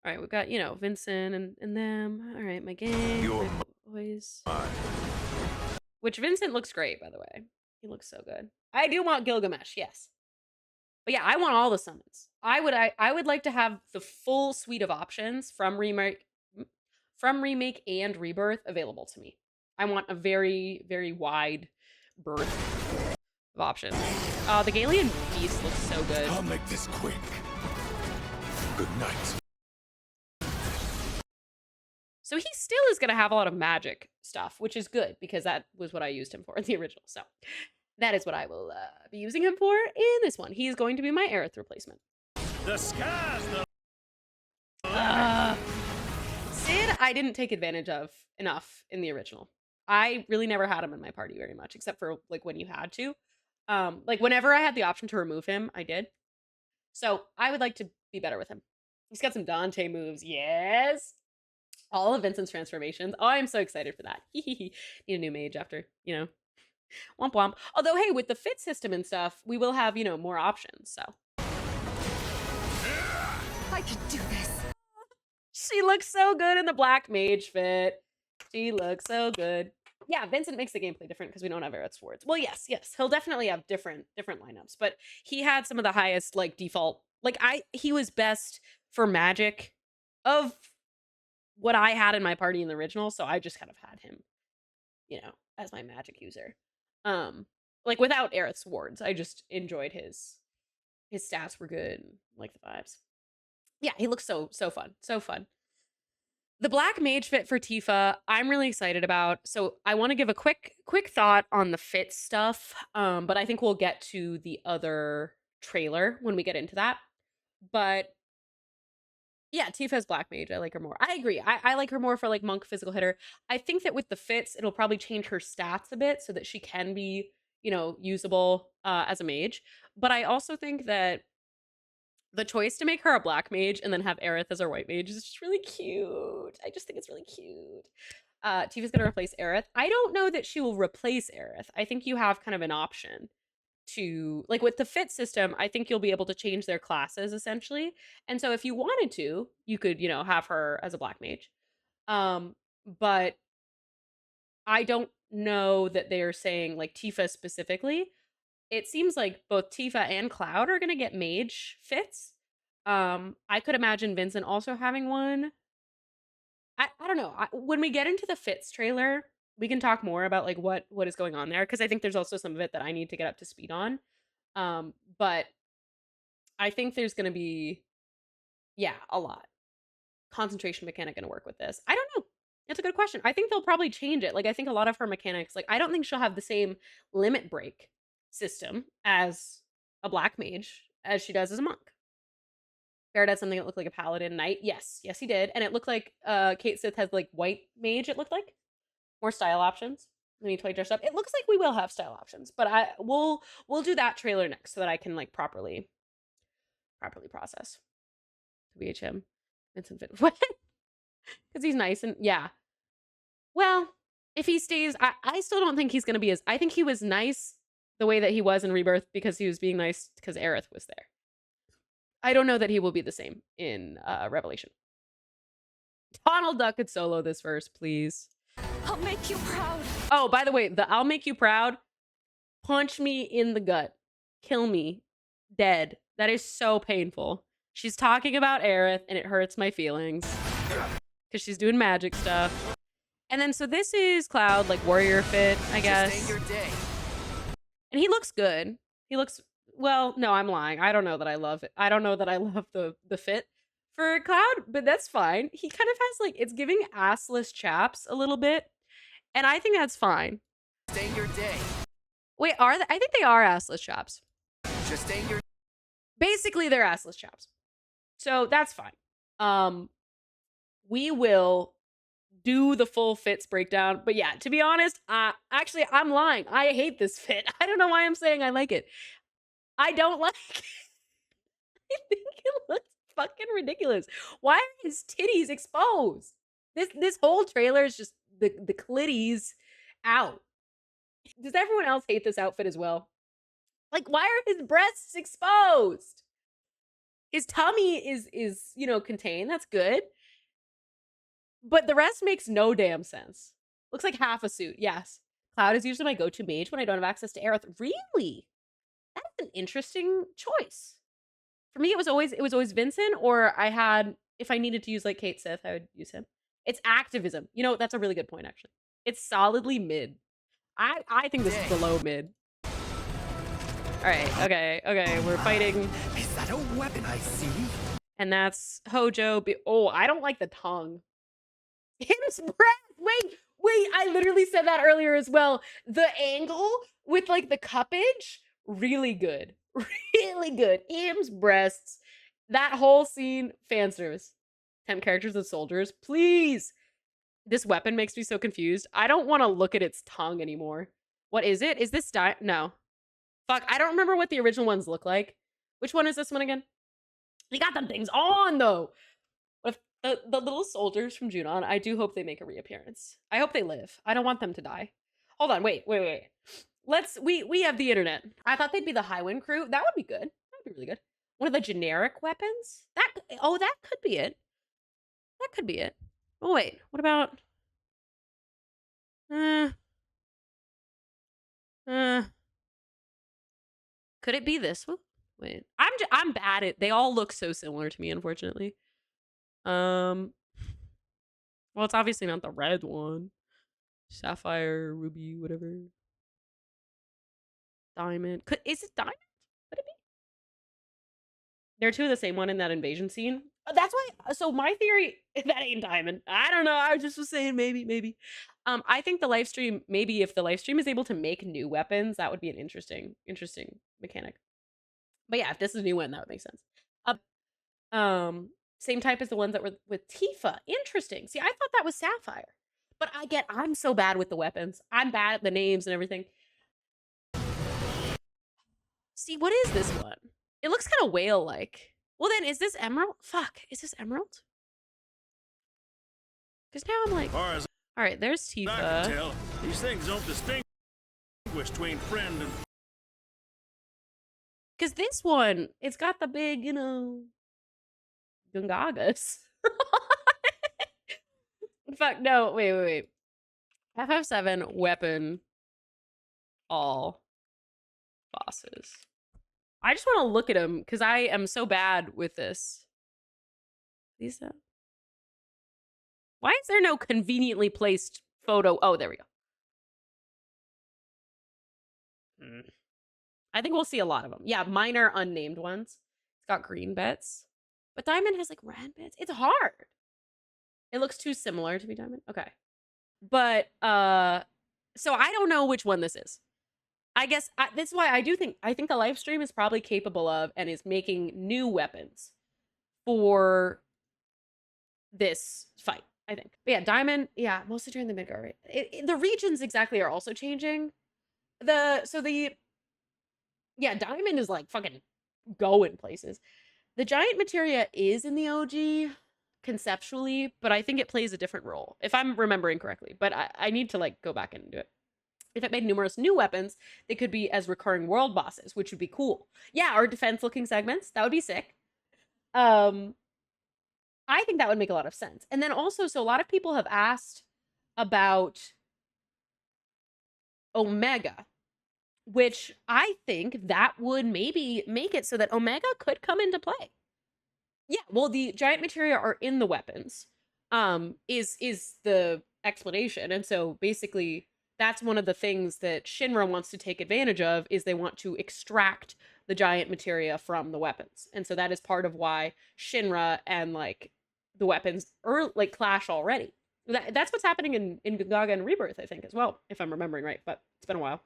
All right, we've got, you know, Vincent and them. All right, my gang, You're my boys. mine. Which Vincent looks great, by the way. He looks so good. I do want Gilgamesh, yes. But yeah, I want all the summons. I would like to have the full suite of options from remake and rebirth available to me. I want a very, very wide berth of options. The Galian Beast looks so good. I'll make this quick. Good night. So he still is going to have a lot of magic stuff, which is good because that was what I used him for in the original. So that is what I will be using him for in this one. He is going to be my Aerith replacement. The sky's the Sid, I didn't take advantage of enough in the original. I really never had him in my party very much, except for like when you had to. Like whenever I had the option to remove him, I did. So I would like to be better with him. He's got some Dante moves. Yes. All of Vincent's transformations. Oh, I'm so excited for that. Need a new mage after, you know, womp womp. Although, hey, with the fit system and stuff, we will have, you know, more options. So I could do this. she looks so good in the black mage fit. She looks so good. Yeah, Vincent makes the gameplay different because we don't have Aerith swords. Well, yes, he'll definitely have different lineups, but he had some of the highest like default. Like he was best for magic of what I had in my party in the original, so I just kind of had him, you know, as my magic user. Like without Aerith swords, I just enjoyed his stats were good, and like the vibes. Yeah, he looks so fun, so fun. The black mage fit for Tifa, I'm really excited about. So I want to give a quick thought on the fit stuff, but I think we'll get to the other trailer when we get into that. But yeah, Tifa's black mage. I like her more. I agree. I like her more for like monk physical hitter. I think that with the fits, it'll probably change her stats a bit so that she can be, you know, usable as a mage. But I also think that the choice to make her a black mage and then have Aerith as her white mage is just really cute. I just think it's really cute. Tifa's gonna replace Aerith. I don't know that she will replace Aerith. I think you have kind of an option to, like with the fit system, I think you'll be able to change their classes essentially. And so if you wanted to, you could, you know, have her as a black mage. But I don't know that they're saying like Tifa specifically. It seems like both Tifa and Cloud are gonna get mage fits. I could imagine Vincent also having one. I don't know. When we get into the fits trailer, we can talk more about like what is going on there because I think there's also some of it that I need to get up to speed on. But I think there's going to be a lot. Concentration mechanic going to work with this. I don't know. It's a good question. I think they'll probably change it. Like I think a lot of her mechanics, like I don't think she'll have the same limit break system as a black mage as she does as a monk. Barrett had something that looked like a paladin knight. Yes, he did. And it looked like Kate Sith has like white mage, it looked like. More style options. When you play dressed up. It looks like we will have style options, but we'll do that trailer next so that I can like properly process. VHM. Vincent Fit. What? Because he's nice and yeah. Well, if he stays, I still don't think he's gonna be as I think he was nice the way that he was in Rebirth because he was being nice because Aerith was there. I don't know that he will be the same in Revelation. Donald Duck could solo this verse, please. I'll make you proud. Oh, by the way, the I'll make you proud. Punch me in the gut. Kill me. Dead. That is so painful. She's talking about Aerith and it hurts my feelings. Because she's doing magic stuff. And then, so this is Cloud, like warrior fit, I guess. Sustain your day. And he looks good. He looks, well, no, I'm lying. I don't know that I love it. I don't know that I love the fit for Cloud, but that's fine. He kind of has like, it's giving assless chaps a little bit. And I think that's fine. Sustain your day. Wait, are they? I think they are assless chaps. Sustain your Basically, they're assless chaps. So that's fine. We will do the full fits breakdown. But yeah, to be honest, actually, I'm lying. I hate this fit. I don't know why I'm saying I like it. I don't like it. I think it looks fucking ridiculous. Why are his titties exposed? This whole trailer is just the clitties out. Does everyone else hate this outfit as well? Like, why are his breasts exposed? His tummy is, you know, contained. That's good. But the rest makes no damn sense. Looks like half a suit. Yes. Cloud is usually my go-to mage when I don't have access to Aerith. Really? That's an interesting choice. For me, it was always Vincent, or I had, if I needed to use like Kate Sith, I would use him. It's activism. You know, that's a really good point, actually. It's solidly mid. I think this is below mid. All right, okay, we're fighting. Is that a weapon I see? And that's Hojo. Oh, I don't like the tongue. Him's breath. Wait, I literally said that earlier as well. The angle with like the cuppage, really good. Really good. Him's breasts. That whole scene, fan service. 10 characters and soldiers. Please. This weapon makes me so confused. I don't want to look at its tongue anymore. What is it? Is this no. Fuck, I don't remember what the original ones look like. Which one is this one again? They got them things on though. What if the little soldiers from Junon, I do hope they make a reappearance. I hope they live. I don't want them to die. Hold on, wait. We have the internet. I thought they'd be the Highwind crew. That would be good. That would be really good. One of the generic weapons? That could be it. That could be it. Oh wait, what about could it be this one? Wait. I'm bad at, they all look so similar to me, unfortunately. Well, it's obviously not the red one. Sapphire, ruby, whatever. Diamond. Is it diamond? Could it be? They're two of the same one in that invasion scene. That's why. So my theory, that ain't diamond. I don't know. I just was saying maybe. I think the live stream, maybe if the live stream is able to make new weapons, that would be an interesting mechanic. But yeah, if this is a new one, that would make sense. Same type as the ones that were with Tifa. Interesting. See, I thought that was Sapphire. But I'm so bad with the weapons. I'm bad at the names and everything. See, what is this one? It looks kind of whale-like. Well, then, is this Emerald? Fuck, is this Emerald? Because now I'm like, Far as all right, there's I can Tifa. tell, these things don't distinguish between friend and Because this one, it's got the big, you know, Gungagas. Fuck, no, wait. FF7 weapon all bosses. I just want to look at them because I am so bad with this. Lisa. Why is there no conveniently placed photo? Oh, there we go. I think we'll see a lot of them. Yeah, minor unnamed ones. It's got green bits. But Diamond has like red bits. It's hard. It looks too similar to be Diamond. Okay. But so I don't know which one this is. I guess this is why I think the live stream is probably capable of and is making new weapons for this fight, I think. But yeah, Diamond, yeah, mostly during the Midgar. The regions exactly are also changing. Diamond is like fucking going places. The giant materia is in the OG conceptually, but I think it plays a different role, if I'm remembering correctly. But I need to like go back and do it. If it made numerous new weapons, they could be as recurring world bosses, which would be cool. Yeah, or defense-looking segments. That would be sick. I think that would make a lot of sense. And then also, so a lot of people have asked about Omega, which I think that would maybe make it so that Omega could come into play. Yeah, well, the giant materia are in the weapons, is the explanation. And so basically, that's one of the things that Shinra wants to take advantage of, is they want to extract the giant materia from the weapons. And so that is part of why Shinra and like the weapons are like clash already. That's what's happening in Gungaga and Rebirth, I think, as well, if I'm remembering right, but it's been a while.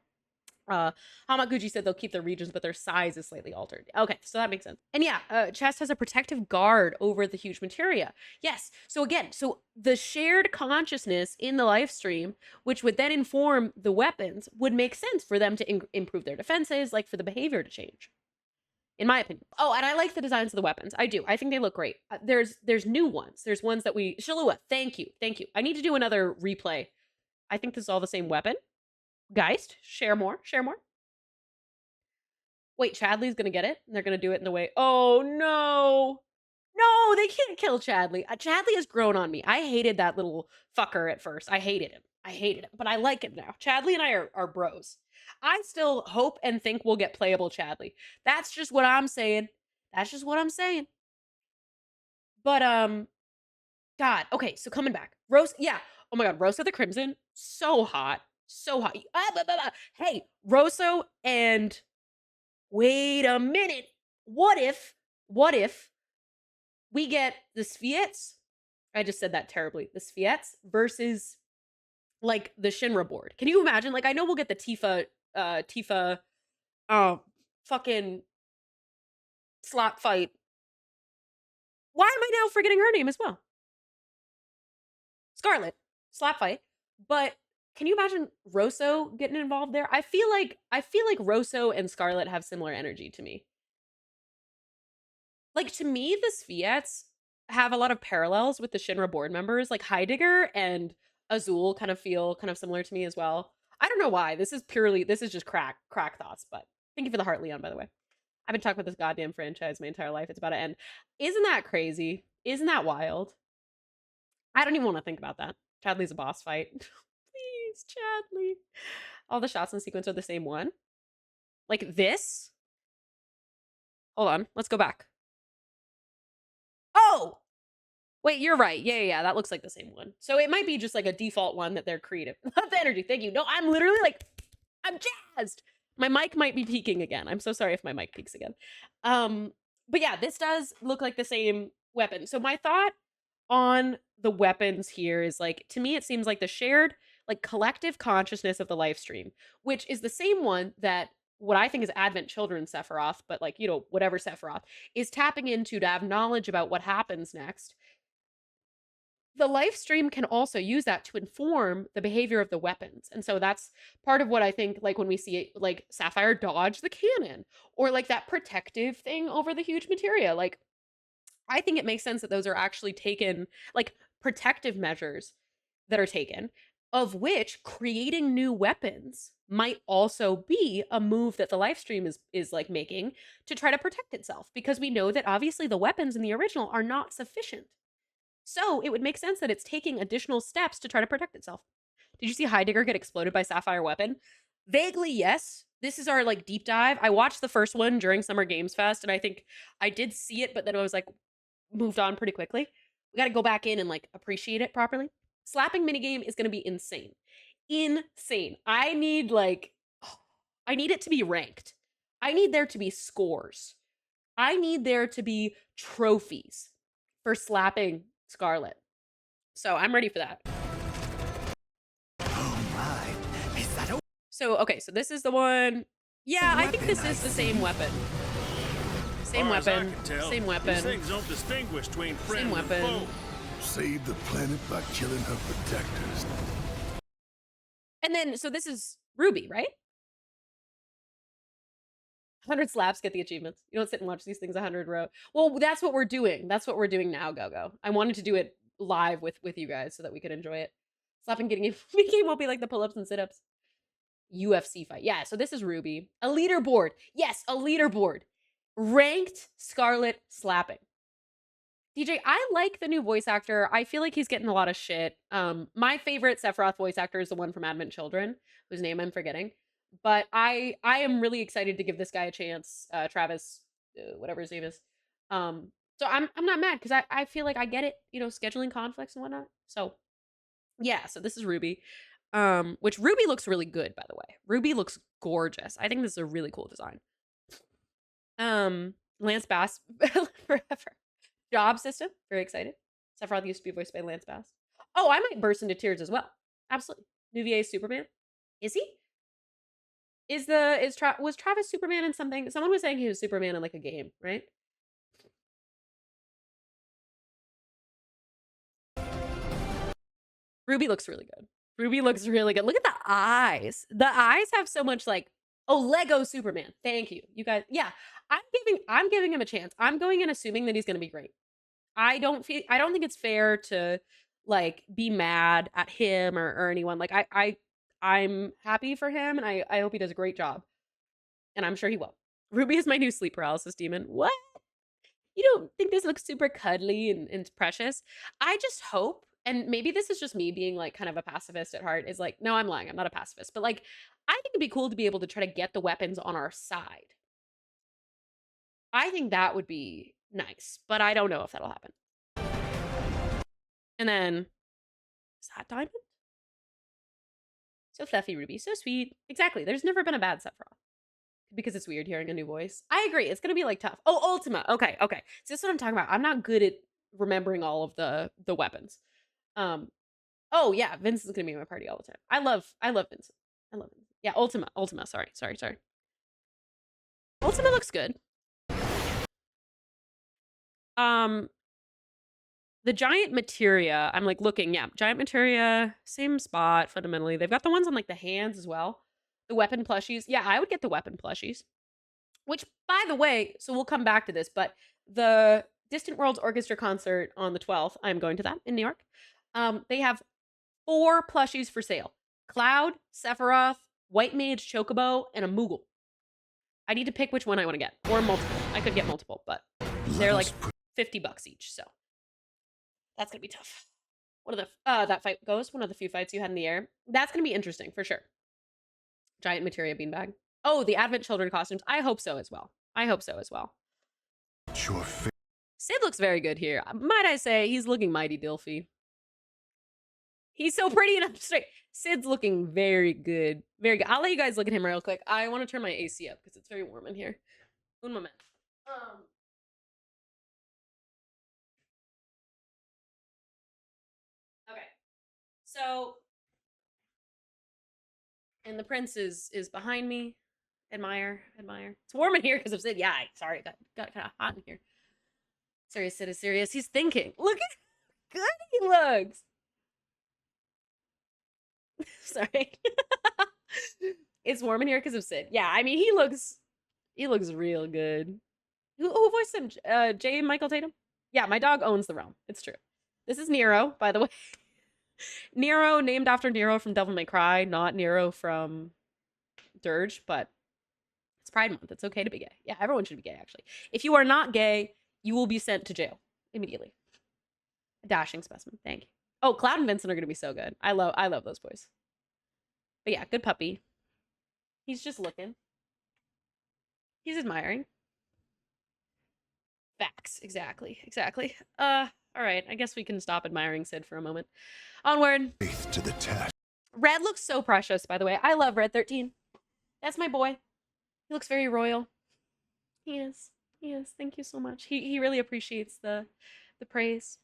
Hamaguchi said they'll keep their regions, but their size is slightly altered. Okay, so that makes sense. And yeah, Chest has a protective guard over the huge materia. Yes. So again, so the shared consciousness in the live stream, which would then inform the weapons, would make sense for them to improve their defenses, like for the behavior to change. In my opinion. Oh, and I like the designs of the weapons. I do. I think they look great. There's new ones. There's ones that Shallua, thank you. I need to do another replay. I think this is all the same weapon. Geist, share more. Wait, Chadley's gonna get it? And they're gonna do it in the way. Oh no. No, they can't kill Chadley. Chadley has grown on me. I hated that little fucker at first. I hated him. But I like him now. Chadley and I are bros. I still hope and think we'll get playable Chadley. That's just what I'm saying. But God. Okay, so coming back. Yeah. Oh my God, Rosa the Crimson. So hot. So hot. Hey, Rosso and wait a minute. What if we get the Sviets? I just said that terribly. The Sviets versus like the Shinra board. Can you imagine? Like, I know we'll get the Tifa, fucking slot fight. Why am I now forgetting her name as well? Scarlet slap fight. But can you imagine Rosso getting involved there? I feel like Rosso and Scarlet have similar energy to me. Like, to me, the Sviets have a lot of parallels with the Shinra board members. Like, Heidegger and Azul kind of feel kind of similar to me as well. I don't know why. This is just crack thoughts, but thank you for the heart, Leon, by the way. I've been talking about this goddamn franchise my entire life. It's about to end. Isn't that crazy? Isn't that wild? I don't even want to think about that. Chadley's a boss fight. Please, Chadley. All the shots in the sequence are the same one. Like this. Hold on. Let's go back. Oh! Wait, you're right. Yeah. That looks like the same one. So it might be just like a default one that they're creative. The energy. Thank you. No, I'm literally like, I'm jazzed. My mic might be peaking again. I'm so sorry if my mic peaks again. But yeah, this does look like the same weapon. So my thought on the weapons here is like, to me, it seems like the shared, like, collective consciousness of the live stream, which is the same one that what I think is Advent Children Sephiroth, but like, whatever Sephiroth is tapping into to have knowledge about what happens next. The live stream can also use that to inform the behavior of the weapons. And so that's part of what I think, like, when we see like Sapphire dodge the cannon or like that protective thing over the huge materia, like, I think it makes sense that those are actually taken, like, protective measures that are taken, of which creating new weapons might also be a move that the live stream is like making to try to protect itself, because we know that obviously the weapons in the original are not sufficient. So it would make sense that it's taking additional steps to try to protect itself. Did you see Heidegger get exploded by Sapphire weapon? Vaguely, yes. This is our like deep dive. I watched the first one during Summer Games Fest, and I think I did see it, but then I was like, moved on pretty quickly. We got to go back in and like appreciate it properly. Slapping minigame is going to be insane. Insane. I need it to be ranked. I need there to be scores. I need there to be trophies for slapping Scarlet. So I'm ready for that. Oh my. Is that a So, okay, so this is the one. Yeah, I think this is the same weapon. Same Far as I weapon. can tell, Same These weapon. things don't distinguish between friend Same and weapon. foe. Save the planet by killing her protectors. And then, so this is Ruby, right? 100 slaps get the achievements. You don't sit and watch these things 100 row. Well, that's what we're doing. That's what we're doing now, Go. I wanted to do it live with you guys so that we could enjoy it. Slapping getting it won't be like the pull-ups and sit-ups. UFC fight. Yeah, so this is Ruby. A leaderboard. Yes, a leaderboard. Ranked Scarlet slapping. DJ, I like the new voice actor. I feel like he's getting a lot of shit. My favorite Sephiroth voice actor is the one from Advent Children, whose name I'm forgetting. But I am really excited to give this guy a chance. Travis, whatever his name is. So I'm not mad because I feel like I get it, scheduling conflicts and whatnot. So yeah, so this is Ruby. Which Ruby looks really good, by the way. Ruby looks gorgeous. I think this is a really cool design. Lance Bass forever. Job system, very excited. Sephiroth used to be voiced by Lance Bass. Oh, I might burst into tears as well. Absolutely. Nuvier Superman. Is he? Was Travis Superman in something? Someone was saying he was Superman in like a game, right? Ruby looks really good. Ruby looks really good. Look at the eyes. The eyes have so much like, oh, Lego Superman. Thank you. You guys. Yeah. I'm giving him a chance. I'm going in assuming that he's going to be great. I don't think it's fair to like be mad at him or anyone. Like I'm happy for him and I hope he does a great job. And I'm sure he will. Ruby is my new sleep paralysis demon. What? You don't think this looks super cuddly and precious? I just hope, and maybe this is just me being like kind of a pacifist at heart, is like, no, I'm lying. I'm not a pacifist. But like, I think it'd be cool to be able to try to get the weapons on our side. I think that would be nice, but I don't know if that'll happen. And then, is that diamond? So fluffy, Ruby. So sweet. Exactly. There's never been a bad Sephiroth. Because it's weird hearing a new voice. I agree. It's going to be like tough. Oh, Ultima. Okay. So this is what I'm talking about. I'm not good at remembering all of the weapons. Oh yeah, Vincent's going to be in my party all the time. I love Vincent. I love Vincent. Yeah, Ultima. Sorry. Ultima looks good. The giant materia, I'm like looking, yeah, giant materia, same spot fundamentally. They've got the ones on like the hands as well. The weapon plushies. Yeah, I would get the weapon plushies. Which, by the way, so we'll come back to this, but the Distant Worlds Orchestra concert on the 12th, I'm going to that in New York. They have 4 plushies for sale. Cloud, Sephiroth, White Mage Chocobo, and a Moogle. I need to pick which one I want to get, or multiple. I could get multiple, but they're like $50 each, so that's gonna be tough. One of the that fight goes, one of the few fights you had in the air. That's gonna be interesting for sure. Giant materia beanbag. Oh, the Advent Children costumes. I hope so as well. Sid looks very good here. Might I say, he's looking mighty Dilfy. He's so pretty and straight. Sid's looking very good. Very good. I'll let you guys look at him real quick. I want to turn my AC up because it's very warm in here. Un moment. Okay. So, and the prince is behind me. Admire. It's warm in here because of Sid. Yeah, sorry, it got kind of hot in here. Serious, Sid is serious. He's thinking. Look at how good he looks. Sorry. It's warm in here because of Sid. Yeah, I mean he looks real good. Who voiced him? J. Michael Tatum? Yeah, my dog owns the realm. It's true. This is Nero, by the way. Nero, named after Nero from Devil May Cry, not Nero from Dirge, but it's Pride Month. It's okay to be gay. Yeah, everyone should be gay, actually. If you are not gay, you will be sent to jail immediately. A dashing specimen. Thank you. Oh, Cloud and Vincent are going to be so good. I love those boys. But yeah, good puppy. He's just looking. He's admiring. Facts. Exactly. All right. I guess we can stop admiring Sid for a moment. Onward. Faith to the test. Red looks so precious, by the way. I love Red 13. That's my boy. He looks very royal. He is. Thank you so much. He really appreciates the praise.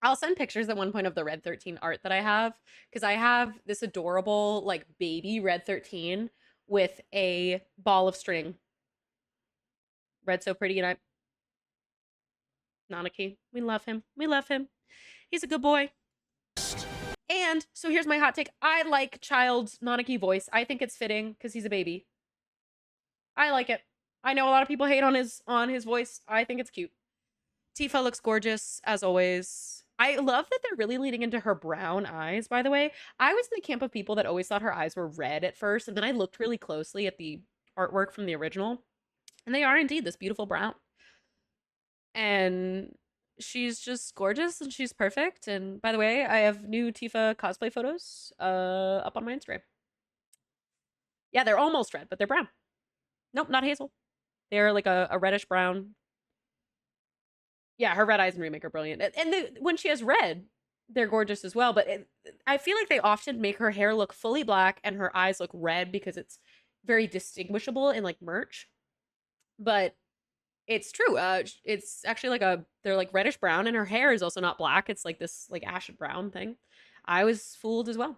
I'll send pictures at one point of the Red 13 art that I have, because I have this adorable like baby Red 13 with a ball of string. Red's so pretty, and Nanaki. We love him. He's a good boy. And so here's my hot take. I like child Nanaki voice. I think it's fitting because he's a baby. I like it. I know a lot of people hate on his voice. I think it's cute. Tifa looks gorgeous as always. I love that they're really leaning into her brown eyes, by the way. I was in the camp of people that always thought her eyes were red at first, and then I looked really closely at the artwork from the original, and they are indeed this beautiful brown. And she's just gorgeous and she's perfect. And by the way, I have new Tifa cosplay photos up on my Instagram. Yeah, they're almost red, but they're brown. Nope, not hazel. They're like a reddish brown. Yeah, her red eyes in Remake are brilliant. And when she has red, they're gorgeous as well. But I feel like they often make her hair look fully black and her eyes look red because it's very distinguishable in like merch. But it's true. It's actually they're like reddish brown, and her hair is also not black. It's like this like ashen brown thing. I was fooled as well.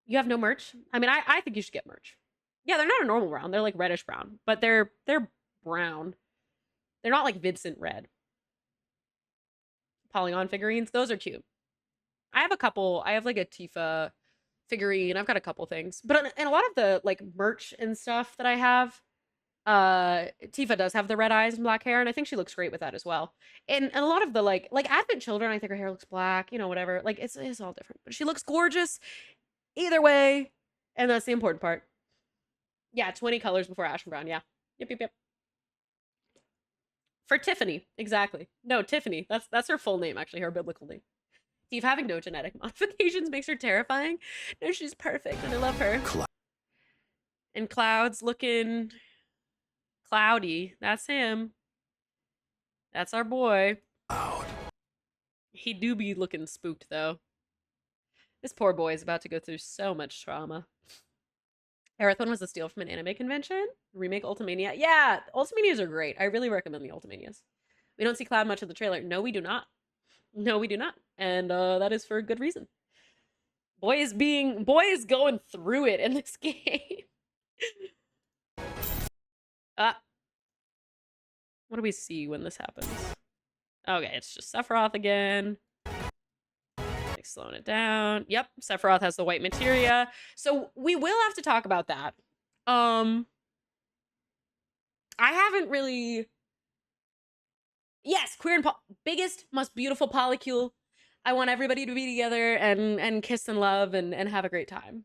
You have no merch? I mean, I think you should get merch. Yeah, they're not a normal brown. They're like reddish brown, but they're brown. They're not like Vincent red. Polygon figurines, those are cute. I have a couple. I have like a Tifa figurine. I've got a couple things, but in a lot of the like merch and stuff that I have, Tifa does have the red eyes and black hair, and I think she looks great with that as well. And a lot of the like Advent Children, I think her hair looks black, you know, whatever. Like it's all different, but she looks gorgeous either way, and that's the important part. Yeah, 20 colors before Ash and Brown. Yeah. Yep. For Tiffany, exactly. No, Tiffany. That's her full name, actually, her biblical name. Steve having no genetic modifications makes her terrifying. No, she's perfect, and I love her. And Cloud's looking cloudy. That's him. That's our boy. He do be looking spooked, though. This poor boy is about to go through so much trauma. Aerith was a steal from an anime convention. Remake Ultimania. Yeah, Ultimanias are great. I really recommend the Ultimanias. We don't see Cloud much in the trailer. No, we do not. No, we do not. And that is for a good reason. Boy is going through it in this game. What do we see when this happens? Okay, it's just Sephiroth again. Like slowing it down. Yep, Sephiroth has the white materia. So we will have to talk about that. I haven't really. Yes, queer and biggest, most beautiful polycule. I want everybody to be together and kiss and love and have a great time.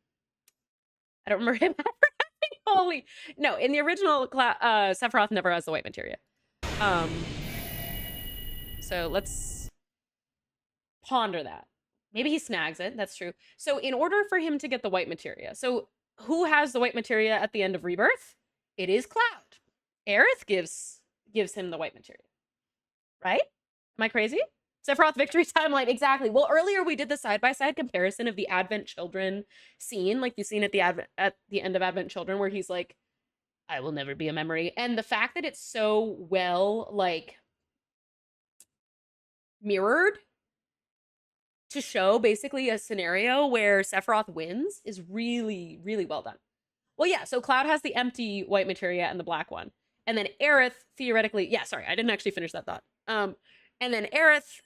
I don't remember him ever having holy. No, in the original, Sephiroth never has the white materia. So let's ponder that. Maybe he snags it. That's true. So in order for him to get the white materia, so who has the white materia at the end of Rebirth? It is Cloud. Aerith gives him the white materia. Right? Am I crazy? Sephiroth victory timeline, exactly. Well, earlier we did the side-by-side comparison of the Advent Children scene, like the scene at the end of Advent Children, where he's like, I will never be a memory. And the fact that it's so well, like, mirrored to show basically a scenario where Sephiroth wins is really, really well done. Well, yeah, so Cloud has the empty white materia and the black one. And then Aerith, theoretically, yeah, sorry, I didn't actually finish that thought. And then Aerith,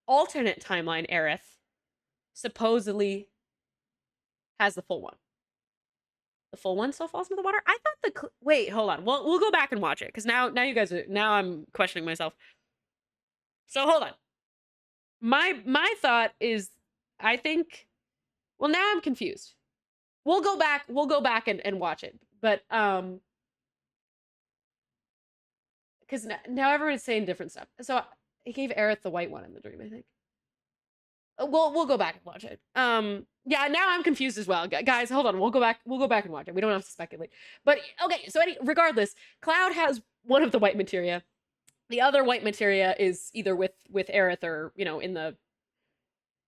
alternate timeline Aerith, supposedly has the full one. The full one still falls into the water? I thought wait, hold on. We'll go back and watch it, because now you guys are, now I'm questioning myself. So hold on. My thought is, I think, well, now I'm confused. We'll go back and watch it. But because now everyone's saying different stuff. So he gave Aerith the white one in the dream, I think. We'll go back and watch it. Yeah, now I'm confused as well. Guys, hold on. We'll go back and watch it. We don't have to speculate. But okay, so regardless, Cloud has one of the white materia. The other white materia is either with Aerith or, you know, in the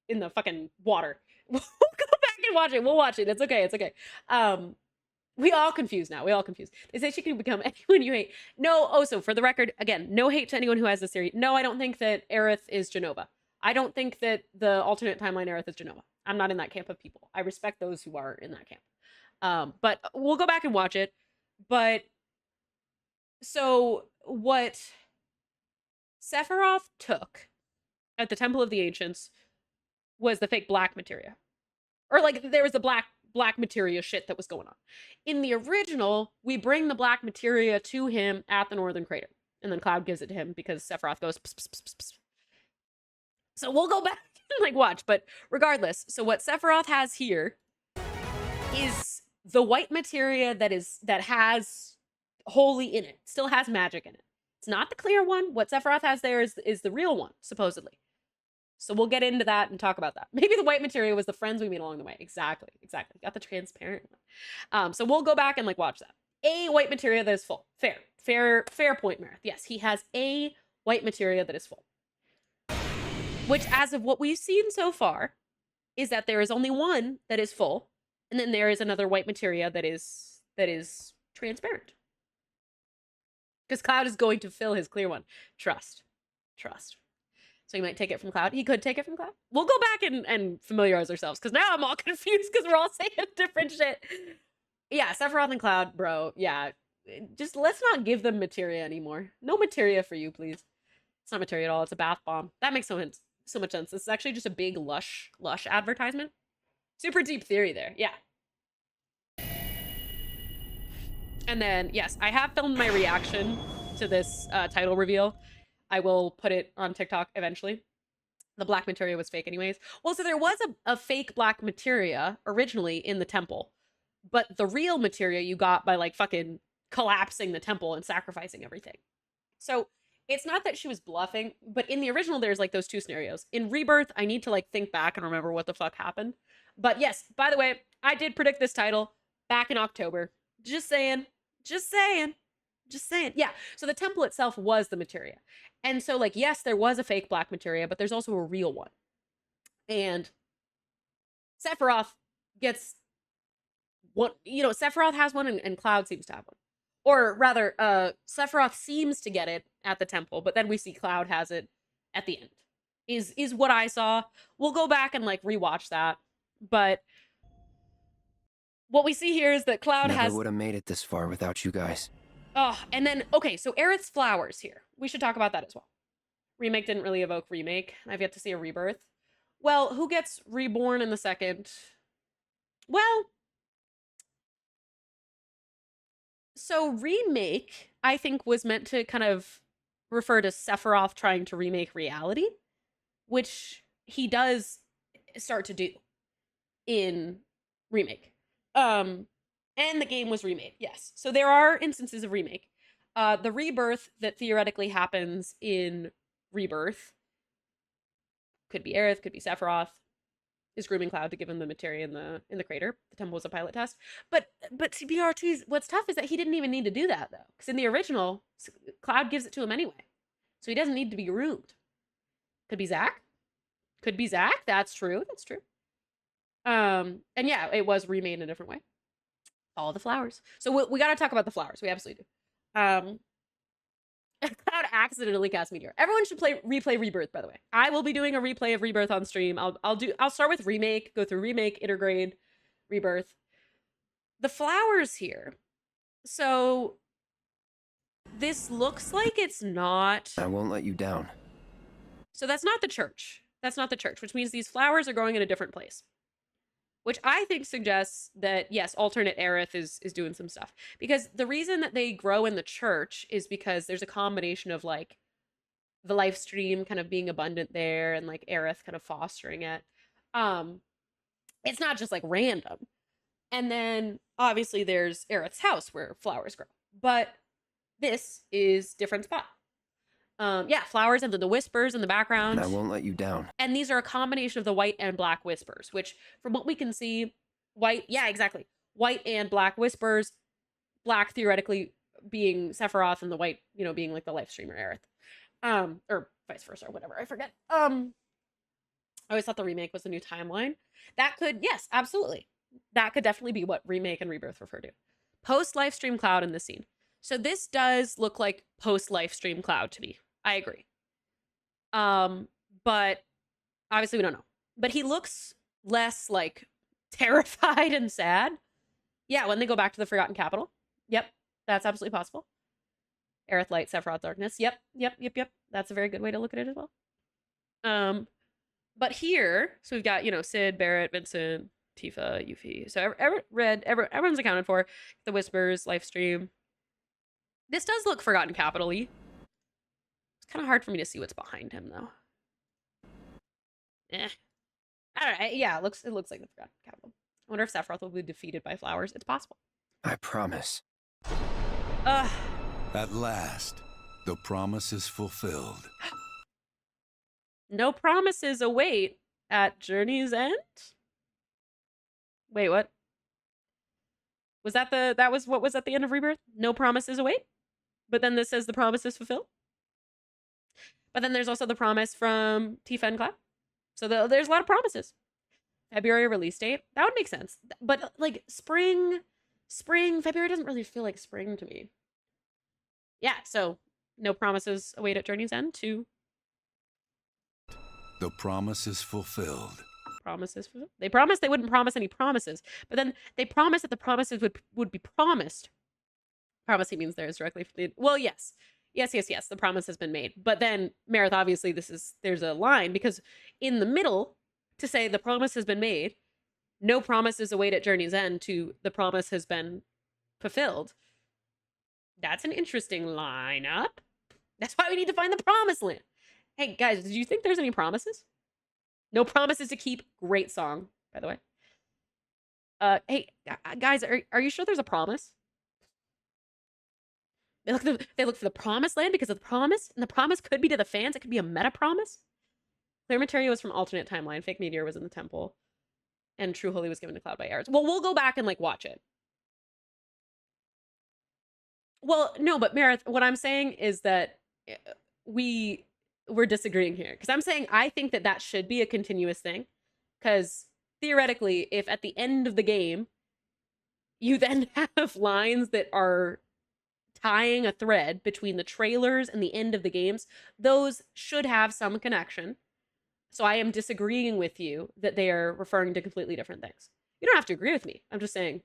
fucking water. We'll go back and watch it. We'll watch it. It's okay. We all confused now. They say she can become anyone you hate. No, also, for the record, again, no hate to anyone who has this theory. No, I don't think that Aerith is Genova. I don't think that the alternate timeline Aerith is Genova. I'm not in that camp of people. I respect those who are in that camp. But we'll go back and watch it. But so what Sephiroth took at the Temple of the Ancients was the fake black materia. Or like there was the black materia shit that was going on. In the original, we bring the black materia to him at the Northern Crater. And then Cloud gives it to him because Sephiroth goes pss, pss, pss, pss. So we'll go back and like watch. But regardless, so what Sephiroth has here is the white materia that has holy in it. Still has magic in it. It's not the clear one. What Sephiroth has there is the real one, supposedly. So we'll get into that and talk about that. Maybe the white materia was the friends we meet along the way. Exactly. Got the transparent one. So we'll go back and like watch that. A white materia that is full. Fair point, Meredith. Yes, he has a white materia that is full. Which, as of what we've seen so far, is that there is only one that is full, and then there is another white materia that is transparent. Because Cloud is going to fill his clear one. Trust. So he might take it from Cloud. He could take it from Cloud. We'll go back and familiarize ourselves, because now I'm all confused because we're all saying different shit. Yeah, Sephiroth and Cloud, bro. Yeah, just let's not give them materia anymore. No materia for you, please. It's not materia at all. It's a bath bomb. That makes so much sense. This is actually just a big lush advertisement. Super deep theory there. Yeah. And then, yes, I have filmed my reaction to this title reveal. I will put it on TikTok eventually. The black materia was fake anyways. Well, so there was a fake black materia originally in the temple. but the real materia you got by like fucking collapsing the temple and sacrificing everything. So it's not that she was bluffing, but in the original, there's like those two scenarios. In Rebirth, I need to like think back and remember what the fuck happened. But yes, by the way, I did predict this title back in October. Just saying. Just saying. Just saying. Yeah. So the temple itself was the materia. And so, like, yes, there was a fake black materia, but there's also a real one. And Sephiroth gets one, you know, Sephiroth has one and Cloud seems to have one. Or rather, Sephiroth seems to get it at the temple, but then we see Cloud has it at the end. Is what I saw. We'll go back and like rewatch that. But what we see here is that Cloud Never would have made it this far without you guys. Oh, and then okay, so Aerith's flowers here. We should talk about that as well. Remake didn't really evoke remake. I've yet to see a rebirth. Well, who gets reborn in the second? Well, so remake, I think, was meant to kind of refer to Sephiroth trying to remake reality, which he does start to do in remake. And the game was remade, yes. So there are instances of remake. The rebirth that theoretically happens in Rebirth could be Aerith, could be Sephiroth, is grooming Cloud to give him the materia in the crater. The temple was a pilot test. But CBR2's what's tough is that he didn't even need to do that though. Because in the original, Cloud gives it to him anyway. So he doesn't need to be groomed. Could be Zack. Could be Zack. That's true. That's true. And yeah, it was remade in a different way. All the flowers. So we got to talk about the flowers. We absolutely do. Cloud accidentally cast Meteor. Everyone should replay Rebirth, by the way. I will be doing a replay of Rebirth on stream. I'll start with remake, go through remake, intergrade, Rebirth. The flowers here. So this looks like it's not. I won't let you down. So that's not the church. That's not the church, which means these flowers are growing in a different place. Which I think suggests that, yes, alternate Aerith is doing some stuff. Because the reason that they grow in the church is because there's a combination of, like, the live stream kind of being abundant there and, like, Aerith kind of fostering it. It's not just, like, random. And then, obviously, there's Aerith's house where flowers grow. But this is different spot. Yeah, flowers and the whispers in the background. I won't let you down. And these are a combination of the white and black whispers, which from what we can see, white, yeah, exactly. White and black whispers, black theoretically being Sephiroth and the white, you know, being like the live streamer Aerith. Or vice versa or whatever, I forget. I always thought the remake was a new timeline. That could, yes, absolutely. That could definitely be what remake and rebirth refer to. Post live stream Cloud in this scene. So this does look like post live stream Cloud to me. I agree. But obviously we don't know. But he looks less like terrified and sad. Yeah, when they go back to the Forgotten Capital. Yep, that's absolutely possible. Aerith Light, Sephiroth Darkness. Yep. That's a very good way to look at it as well. But here, so we've got, you know, Sid, Barrett, Vincent, Tifa, Yuffie. So everyone's accounted for. The Whispers, live stream. This does look Forgotten Capital-y. It's kind of hard for me to see what's behind him, though. All right, yeah, it looks like the Forgotten Capital. I wonder if Sephiroth will be defeated by flowers. It's possible. I promise. At last, the promise is fulfilled. No promises await at Journey's End? Wait, what? Was that what was at the end of Rebirth? No promises await? But then this says the promise is fulfilled? But then there's also the promise from Tifa and Cloud. So there's a lot of promises. February release date. That would make sense. But like spring, February doesn't really feel like spring to me. Yeah, so no promises await at Journey's End. 2. The promise is fulfilled. Promises. They promised they wouldn't promise any promises. But then they promised that the promises would be promised. Promising means there's directly. Well, yes. Yes. The promise has been made. But then, Marith, obviously, there's a line because in the middle, to say the promise has been made, no promises await at Journey's End to the promise has been fulfilled. That's an interesting lineup. That's why we need to find the promised land. Hey, guys, did you think there's any promises? No promises to keep. Great song, by the way. Hey, guys, are you sure there's a promise? They look for the promised land because of the promise, and the promise could be to the fans. It could be a meta promise. Clear materia was from alternate timeline. Fake meteor was in the temple, and True Holy was given to Cloud by Aerith. Well, we'll go back and like watch it. Well, no, but Meredith, what I'm saying is that we're disagreeing here because I'm saying I think that that should be a continuous thing because theoretically, if at the end of the game you then have lines that are tying a thread between the trailers and the end of the games, those should have some connection. So I am disagreeing with you that they are referring to completely different things. You don't have to agree with me. I'm just saying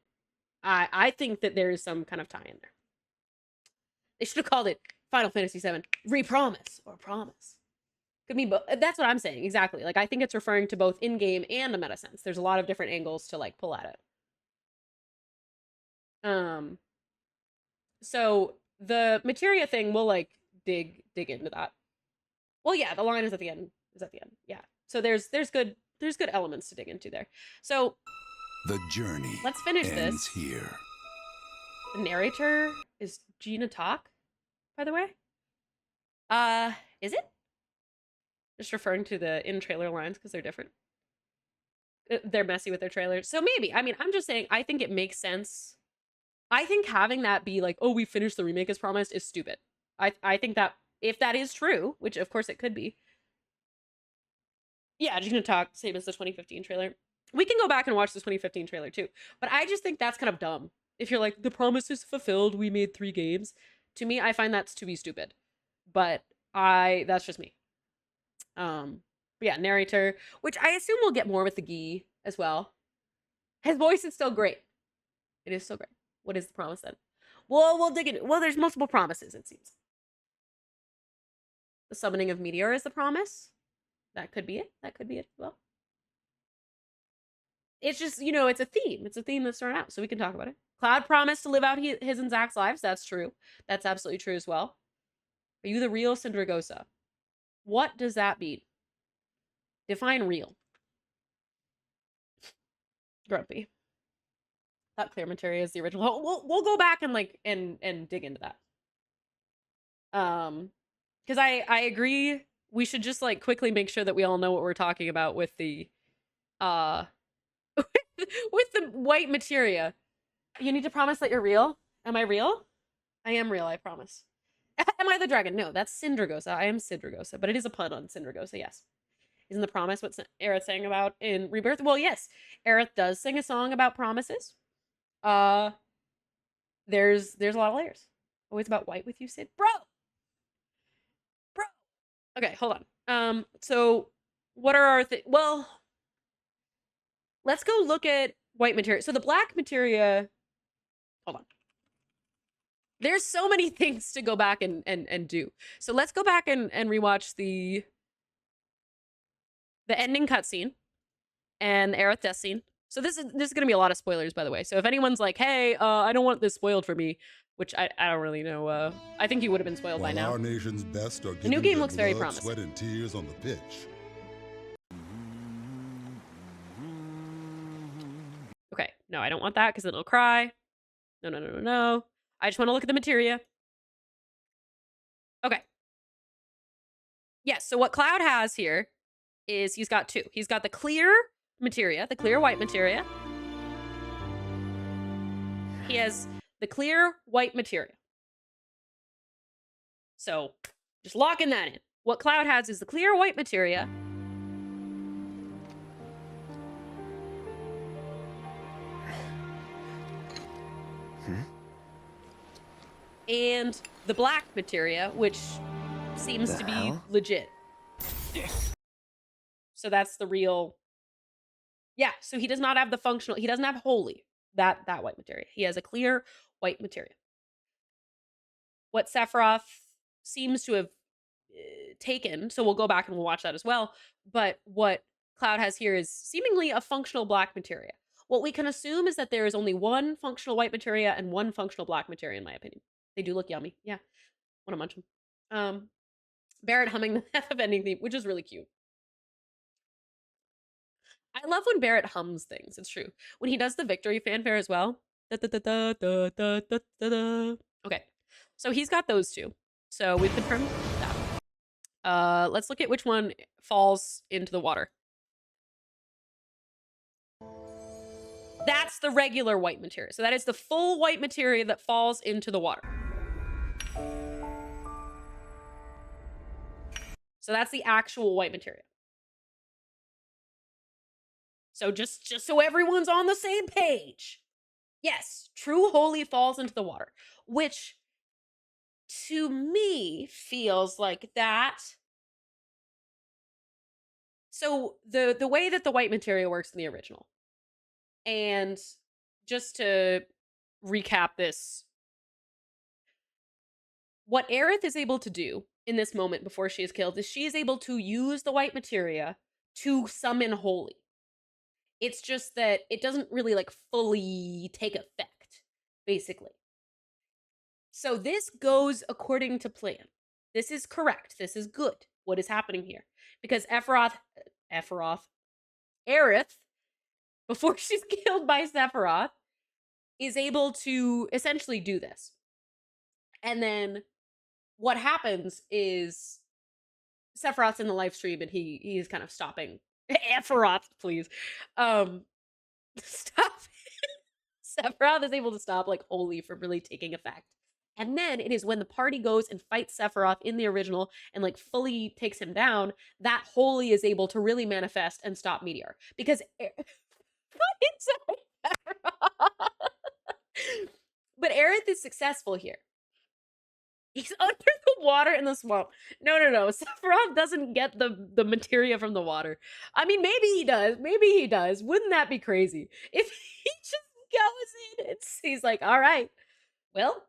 I think that there is some kind of tie in there. They should have called it Final Fantasy VII Repromise or Promise. Could mean both. That's what I'm saying exactly. Like I think it's referring to both in game and a meta sense. There's a lot of different angles to like pull at it. So the materia thing, we'll like dig into that. Well, yeah, the line is at the end. Yeah. So there's good elements to dig into there. So The journey let's finish ends this. here. The narrator is Gina Talk, by the way. Is it? Just referring to the in trailer lines because they're different. They're messy with their trailers. So maybe. I mean, I'm just saying I think it makes sense. I think having that be like, oh, we finished the remake as promised is stupid. I think that if that is true, which of course it could be. Yeah, Gina Talk, same as the 2015 trailer. We can go back and watch the 2015 trailer too. But I just think that's kind of dumb. If you're like, the promise is fulfilled, we made 3 games. To me, I find that's to be stupid. But that's just me. But yeah, narrator, which I assume we'll get more with the Gi as well. His voice is still great. It is still great. What is the promise then? Well, we'll dig in. Well, there's multiple promises, it seems. The summoning of Meteor is the promise. That could be it. That could be it as well. It's just, it's a theme. It's a theme that's thrown out, so we can talk about it. Cloud promised to live out his and Zach's lives. That's true. That's absolutely true as well. Are you the real Syndragosa? What does that mean? Define real. Grumpy. That clear materia is the original. We'll go back and like and dig into that. Because I agree. We should just like quickly make sure that we all know what we're talking about with the with the white materia. You need to promise that you're real. Am I real? I am real, I promise. Am I the dragon? No, that's Syndragosa. I am Syndragosa, but it is a pun on Syndragosa, yes. Isn't the promise what Aerith sang about in Rebirth? Well, yes. Aerith does sing a song about promises. There's a lot of layers. Always about white with you, Sid. Bro! Okay, hold on. So what are our well, let's go look at white materia. So the black materia, hold on. There's so many things to go back and do. So let's go back and rewatch the ending cutscene and the Aerith death scene. So this is gonna be a lot of spoilers, by the way. So if anyone's like, hey, I don't want this spoiled for me, which I don't really know. I think you would have been spoiled by now. Our nation's best are The new game looks very promising. Sweat and tears on the pitch. Okay, no, I don't want that because then it'll cry. No. I just want to look at the materia. Okay. Yes, so what Cloud has here is he's got 2. He's got the clear materia, the clear white materia. He has the clear white materia. So just locking that in. What Cloud has is the clear white materia. And the black materia, which seems to be legit. So that's the real. Yeah, so he does not have the functional, he doesn't have holy, that white materia. He has a clear white materia. What Sephiroth seems to have taken, so we'll go back and we'll watch that as well, but what Cloud has here is seemingly a functional black materia. What we can assume is that there is only one functional white materia and one functional black materia, in my opinion. They do look yummy. Yeah. Want to munch them. Barrett humming the FF ending theme, which is really cute. I love when Barrett hums things. It's true. When he does the victory fanfare as well. Da, da, da, da, da, da, da, da, da. Okay. So he's got those two. So we've confirmed that. Let's look at which one falls into the water. That's the regular white materia. So that is the full white materia that falls into the water. So that's the actual white materia. So just so everyone's on the same page. Yes, true holy falls into the water, which to me feels like that. So the way that the white materia works in the original, and just to recap this, what Aerith is able to do in this moment before she is killed is she is able to use the white materia to summon holy. It's just that it doesn't really like fully take effect, basically. So this goes according to plan. This is correct. This is good. What is happening here? Because Aerith, before she's killed by Sephiroth, is able to essentially do this. And then what happens is Sephiroth's in the live stream and he's kind of stopping. Sephiroth, please. Stop. Sephiroth is able to stop like holy from really taking effect. And then it is when the party goes and fights Sephiroth in the original and like fully takes him down, that holy is able to really manifest and stop Meteor. Because but Aerith is successful here. He's under the water in the swamp. No. Sephiroth doesn't get the materia from the water. I mean, maybe he does. Maybe he does. Wouldn't that be crazy? If he just goes in, he's like, all right, well.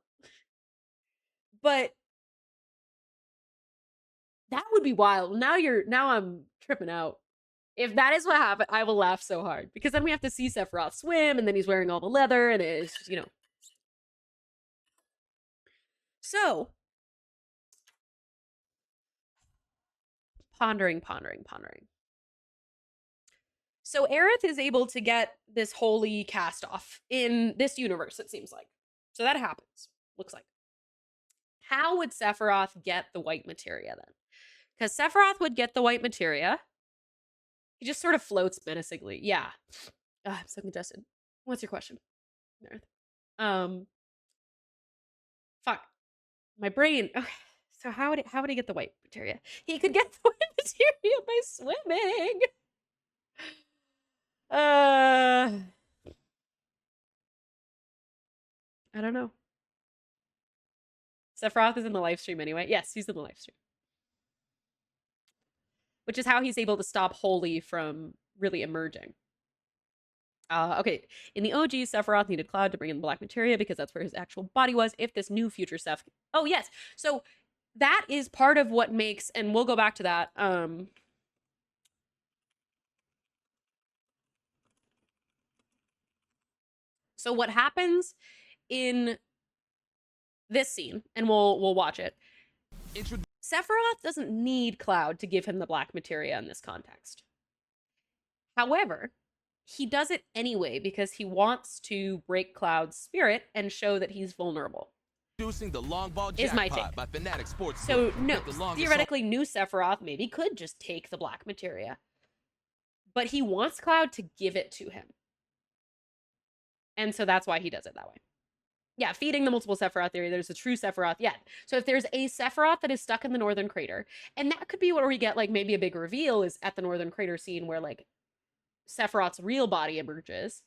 But that would be wild. Now I'm tripping out. If that is what happened, I will laugh so hard. Because then we have to see Sephiroth swim, and then he's wearing all the leather, and it's just, So, pondering. So Aerith is able to get this holy cast off in this universe, it seems like. So that happens, looks like. How would Sephiroth get the white materia then? Because Sephiroth would get the white materia. He just sort of floats menacingly. Yeah. I'm so congested. What's your question, Aerith? Fuck. My brain. Okay. So how would he get the white materia? He could get the white materia by swimming. I don't know. Sephiroth is in the live stream anyway. Yes, he's in the live stream. Which is how he's able to stop holy from really emerging. Okay, in the OG, Sephiroth needed Cloud to bring in the black materia because that's where his actual body was. If this new future Seph... Oh, yes. So that is part of what makes... And we'll go back to that. So what happens in this scene, and we'll watch it. Sephiroth doesn't need Cloud to give him the black materia in this context. However, he does it anyway because he wants to break Cloud's spirit and show that he's vulnerable. The long ball is my jackpot take. By Fanatic Sports So Book. no, With the longest theoretically, new Sephiroth maybe could just take the black materia, but he wants Cloud to give it to him, and so that's why he does it that way. Yeah, feeding the multiple Sephiroth theory. There's a true Sephiroth yet. So if there's a Sephiroth that is stuck in the Northern Crater, and that could be where we get like maybe a big reveal is at the Northern Crater scene where like Sephiroth's real body emerges.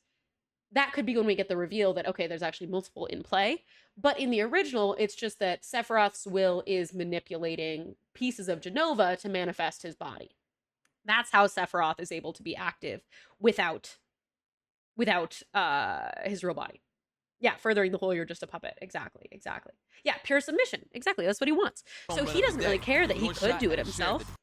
That could be when we get the reveal that, okay, there's actually multiple in play. But in the original, it's just that Sephiroth's will is manipulating pieces of Jenova to manifest his body. That's how Sephiroth is able to be active without his real body. Yeah, furthering the whole, you're just a puppet. Exactly. Yeah, pure submission. Exactly, that's what he wants. So he doesn't really care that he could do it himself.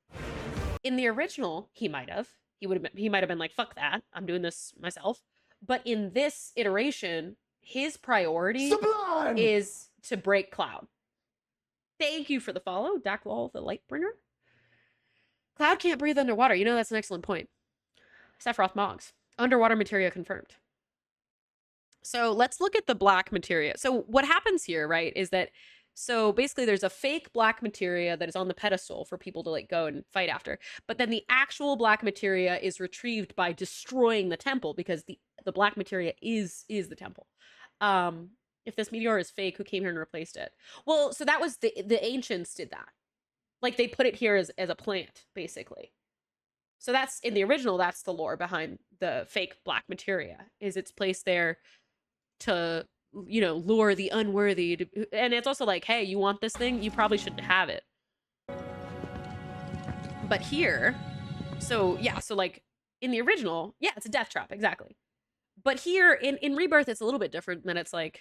In the original, he might have. He might have been like, fuck that, I'm doing this myself. But in this iteration, his priority is to break Cloud. Thank you for the follow, Dakwall the Lightbringer. Cloud can't breathe underwater. That's an excellent point. Sephiroth Moggs. Underwater materia confirmed. So let's look at the black materia. So what happens here, right, is that so basically there's a fake black materia that is on the pedestal for people to like go and fight after. But then the actual black materia is retrieved by destroying the temple because the black materia is the temple. If this meteor is fake, who came here and replaced it? Well, so that was the ancients did that. Like they put it here as a plant, basically. So that's in the original, that's the lore behind the fake black materia, is it's placed there to, you know, lure the unworthy to, and it's also like, hey, you want this thing? You probably shouldn't have it. But here, so yeah, so like in the original, yeah, it's a death trap, exactly. But here in Rebirth, it's a little bit different. Then it's like,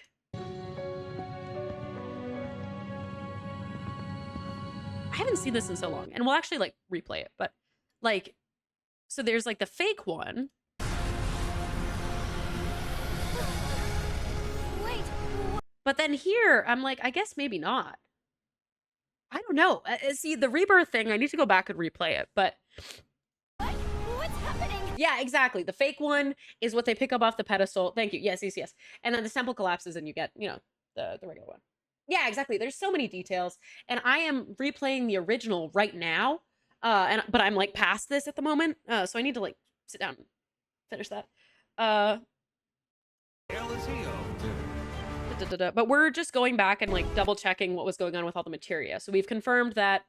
I haven't seen this in so long, and we'll actually like replay it, but like, so there's like the fake one. Wait. But then here, I'm like, I guess maybe not. I don't know. See, the Rebirth thing, I need to go back and replay it, but What? What's happening? yeah, exactly. The fake one is what they pick up off the pedestal. Thank you. Yes, yes, yes. And then the temple collapses and you get, you know, the regular one. Yeah, exactly. There's so many details. And I am replaying the original right now. But I'm like past this at the moment. So I need to like sit down and finish that. But we're just going back and like double checking what was going on with all the materia. So we've confirmed that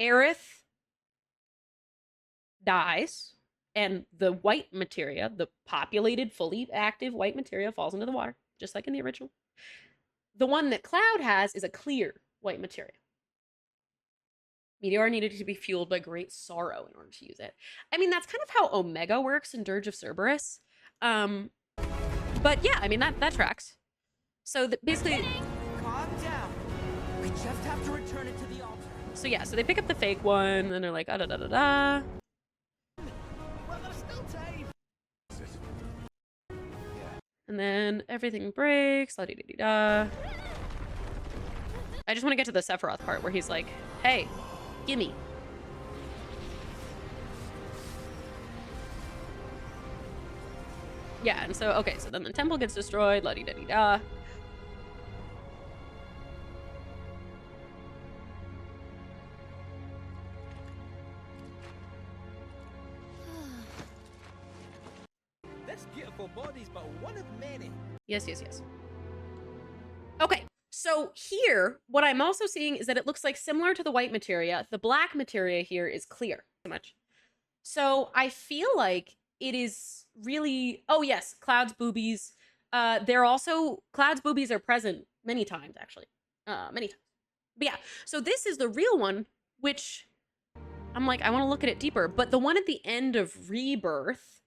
Aerith dies and the white materia, the populated, fully active white materia, falls into the water, just like in the original. The one that Cloud has is a clear white materia. Meteor needed to be fueled by great sorrow in order to use it. I mean, that's kind of how Omega works in Dirge of Cerberus. But yeah, I mean, that tracks. So basically, Calm down. We just have to return it to the altar. so yeah, so they pick up the fake one, and they're like, da da da da da. Well, there's still time. And then everything breaks, la di di di da. I just want to get to the Sephiroth part where he's like, hey, gimme. Yeah, and so, okay, so then the temple gets destroyed, la di da di da. This beautiful body's but one of many. Yes, yes, yes. Okay, so here, what I'm also seeing is that it looks like similar to the white materia, the black materia here is clear. So much. So I feel like it is really, oh yes, Cloud's boobies. They're also, Cloud's boobies are present many times, actually. Many times. But yeah, so this is the real one, which I'm like, I want to look at it deeper. But the one at the end of Rebirth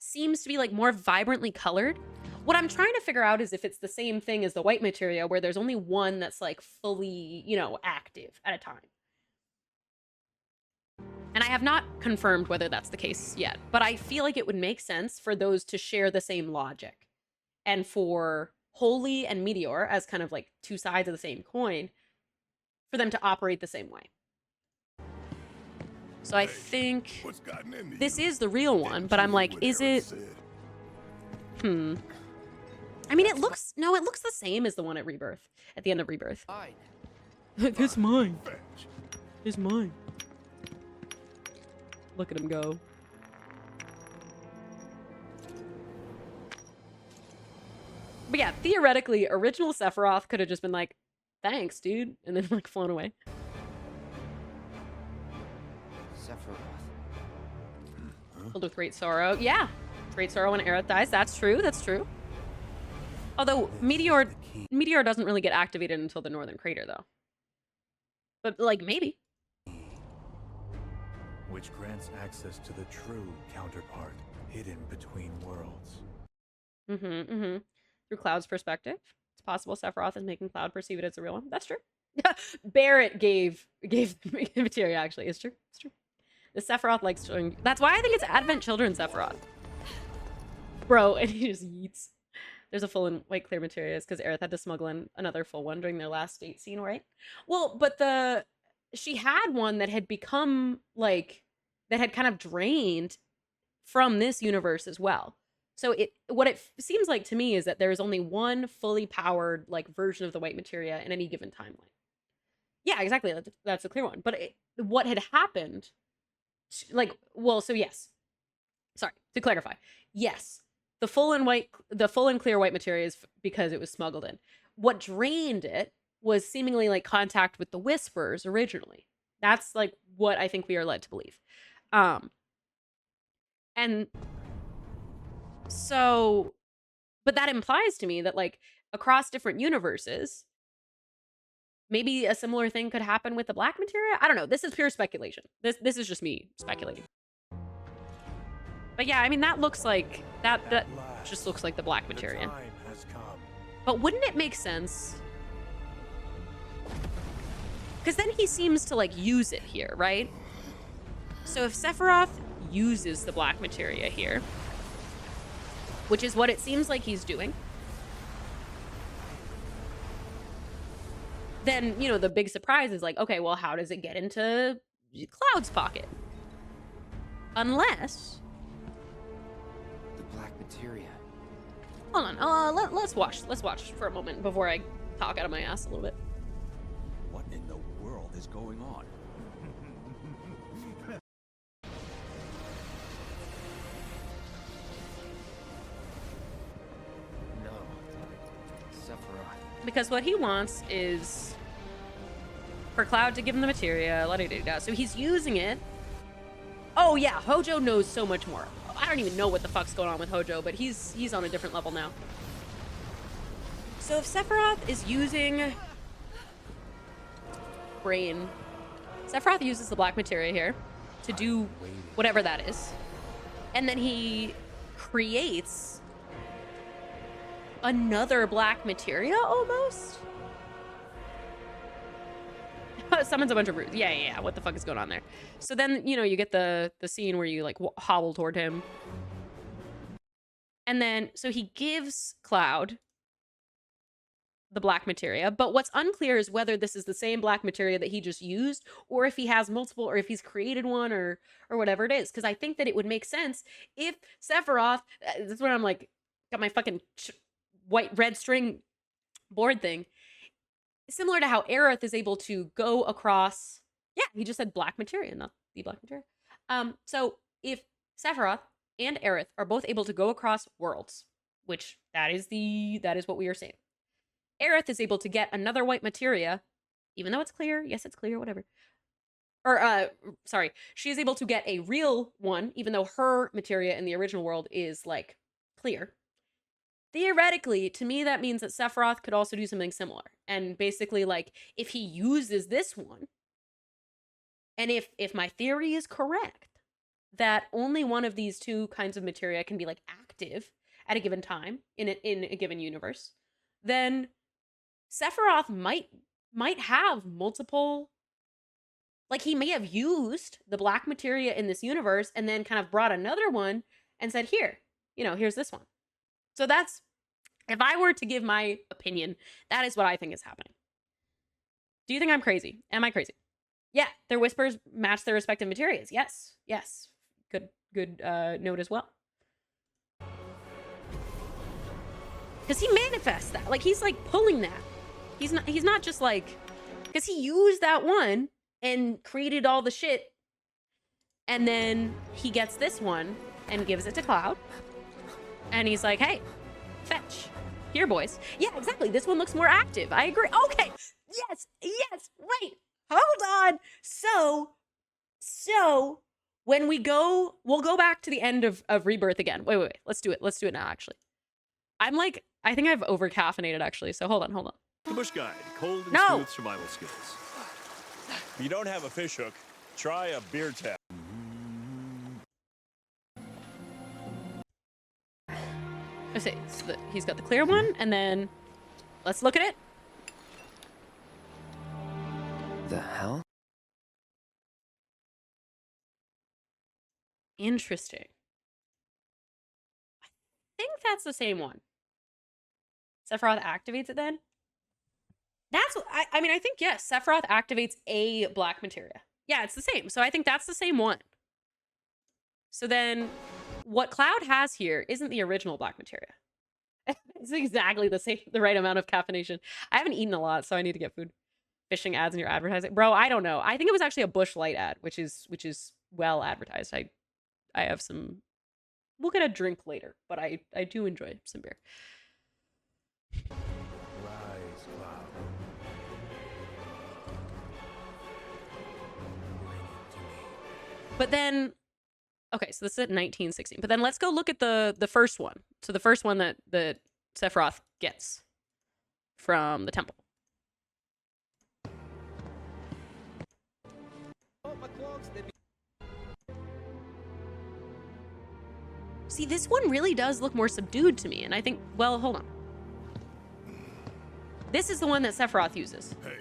seems to be like more vibrantly colored. What I'm trying to figure out is if it's the same thing as the white materia, where there's only one that's like fully, you know, active at a time. And I have not confirmed whether that's the case yet, but I feel like it would make sense for those to share the same logic. And for Holy and Meteor, as kind of like two sides of the same coin, for them to operate the same way. So I think this is the real one, but I'm like, is it? I mean, it looks, no, it looks the same as the one at Rebirth, at the end of Rebirth. Fine. It's mine. It's mine. Look at him go. But yeah, theoretically, original Sephiroth could have just been like, thanks, dude, and then like flown away. Sephiroth. Filled with great sorrow. Yeah, great sorrow when Aerith dies. That's true, that's true. Although Meteor doesn't really get activated until the Northern Crater, though. But like, maybe. Which grants access to the true counterpart hidden between worlds. Through Cloud's perspective, it's possible Sephiroth is making Cloud perceive it as a real one. That's true. Barrett gave materia, actually. It's true. It's true. The Sephiroth likes showing. That's why I think it's Advent Children Sephiroth. Bro, and he just yeets. There's a full and white clear materia because Aerith had to smuggle in another full one during their last date scene, right? Well, but she had one that had become like, that had kind of drained from this universe as well. So what it seems like to me is that there is only one fully powered like version of the white materia in any given timeline. Yeah, exactly. That's a clear one. But what had happened, like, well, so yes. Sorry, to clarify. Yes, the full and clear white materia is because it was smuggled in. What drained it was seemingly like contact with the whispers originally. That's like what I think we are led to believe. And so, but that implies to me that like across different universes, maybe a similar thing could happen with the black materia. I don't know. This is pure speculation. This is just me speculating. But yeah, I mean that looks like that just looks like the black materia. The time has come. But wouldn't it make sense? Because then he seems to like use it here, right? So if Sephiroth uses the black materia here, which is what it seems like he's doing, then, you know, the big surprise is like, okay, well, how does it get into Cloud's pocket? Unless... The black materia. Hold on, let's watch for a moment before I talk out of my ass a little bit. What in the world is going on? No. Sephiroth. Because what he wants is for Cloud to give him the materia, la-da-da-da. So he's using it. Oh yeah, Hojo knows so much more. I don't even know what the fuck's going on with Hojo, but he's on a different level now. So if Sephiroth is using brain, Sephiroth uses the black materia here to do whatever that is, and then he creates another black materia almost. Summons a bunch of roots. Yeah. What the fuck is going on there? So then, you know, you get the scene where you like hobble toward him. And then, so he gives Cloud the black materia, but what's unclear is whether this is the same black materia that he just used, or if he has multiple, or if he's created one, or whatever it is. Because I think that it would make sense if Sephiroth, that's when I'm like, got my fucking red string board thing. Similar to how Aerith is able to go across, yeah, he just said black materia, not the black materia. So if Sephiroth and Aerith are both able to go across worlds, which that is what we are saying. Aerith is able to get another white materia, even though it's clear. Yes, it's clear, whatever. Or, sorry, she is able to get a real one, even though her materia in the original world is, like, clear. Theoretically, to me, that means that Sephiroth could also do something similar. And basically, like, if he uses this one, and if my theory is correct, that only one of these two kinds of materia can be, like, active at a given time in a given universe, then Sephiroth might have multiple... Like, he may have used the black materia in this universe and then kind of brought another one and said, here, you know, here's this one. So that's, if I were to give my opinion, that is what I think is happening. Do you think I'm crazy? Am I crazy? Yeah, their whispers match their respective materias. Yes. Good note as well. Because he manifests that. Like, he's, like, pulling that. He's not just, like... Because he used that one and created all the shit. And then he gets this one and gives it to Cloud. And he's like, hey, fetch. Here, boys. Yeah, exactly. This one looks more active. I agree. Okay. Yes. Wait. Hold on. So when we'll go back to the end of Rebirth again. Wait. Let's do it. Let's do it now, actually. I think I've over-caffeinated, actually. So hold on. The Bush Guide, cold and No. smooth survival skills. If you don't have a fish hook, try a beer tap. Let's see. So he's got the clear one, and then let's look at it. The hell? Interesting. I think that's the same one. Sephiroth activates it then? That's what I mean, I think, yes, Sephiroth activates a black materia. Yeah, it's the same. So I think that's the same one. So then what Cloud has here isn't the original black materia. It's exactly the right amount of caffeination. I haven't eaten a lot, so I need to get food. Phishing ads in your advertising, bro. I don't know. I think it was actually a Bush Light ad, which is well advertised. I have some. We'll get a drink later, but I do enjoy some beer. Rise, Cloud. Bring it to me. But then, okay, so this is at 1916. But then let's go look at the first one. So the first one that Sephiroth gets from the temple. Oh, my clogs, they be See, this one really does look more subdued to me, and I think, well, hold on. This is the one that Sephiroth uses. Hey,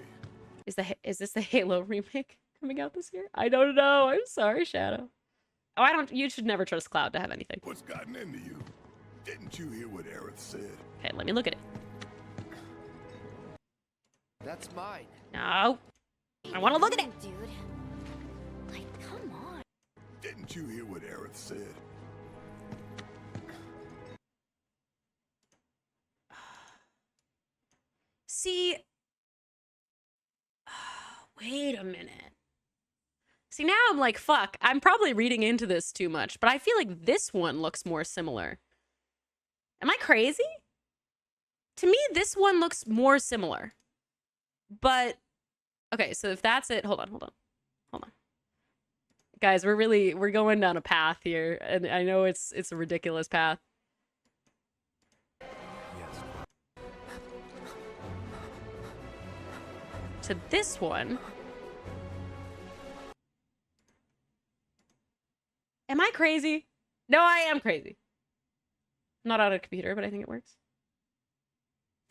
Is this the Halo remake coming out this year? I don't know. I'm sorry, Shadow. Oh, you should never trust Cloud to have anything. what's gotten into you? Didn't you hear what Aerith said? Okay, let me look at it. That's mine. No. I want to look at it. Dude. Like, come on. Didn't you hear what Aerith said? See. Wait a minute. See, now I'm like, fuck. I'm probably reading into this too much, but I feel like this one looks more similar. Am I crazy? To me, this one looks more similar. But, okay, so if that's it, hold on. Guys, we're going down a path here, and I know it's a ridiculous path. Yes. To this one. Am I crazy? No, I am crazy. I'm not on a computer, but I think it works.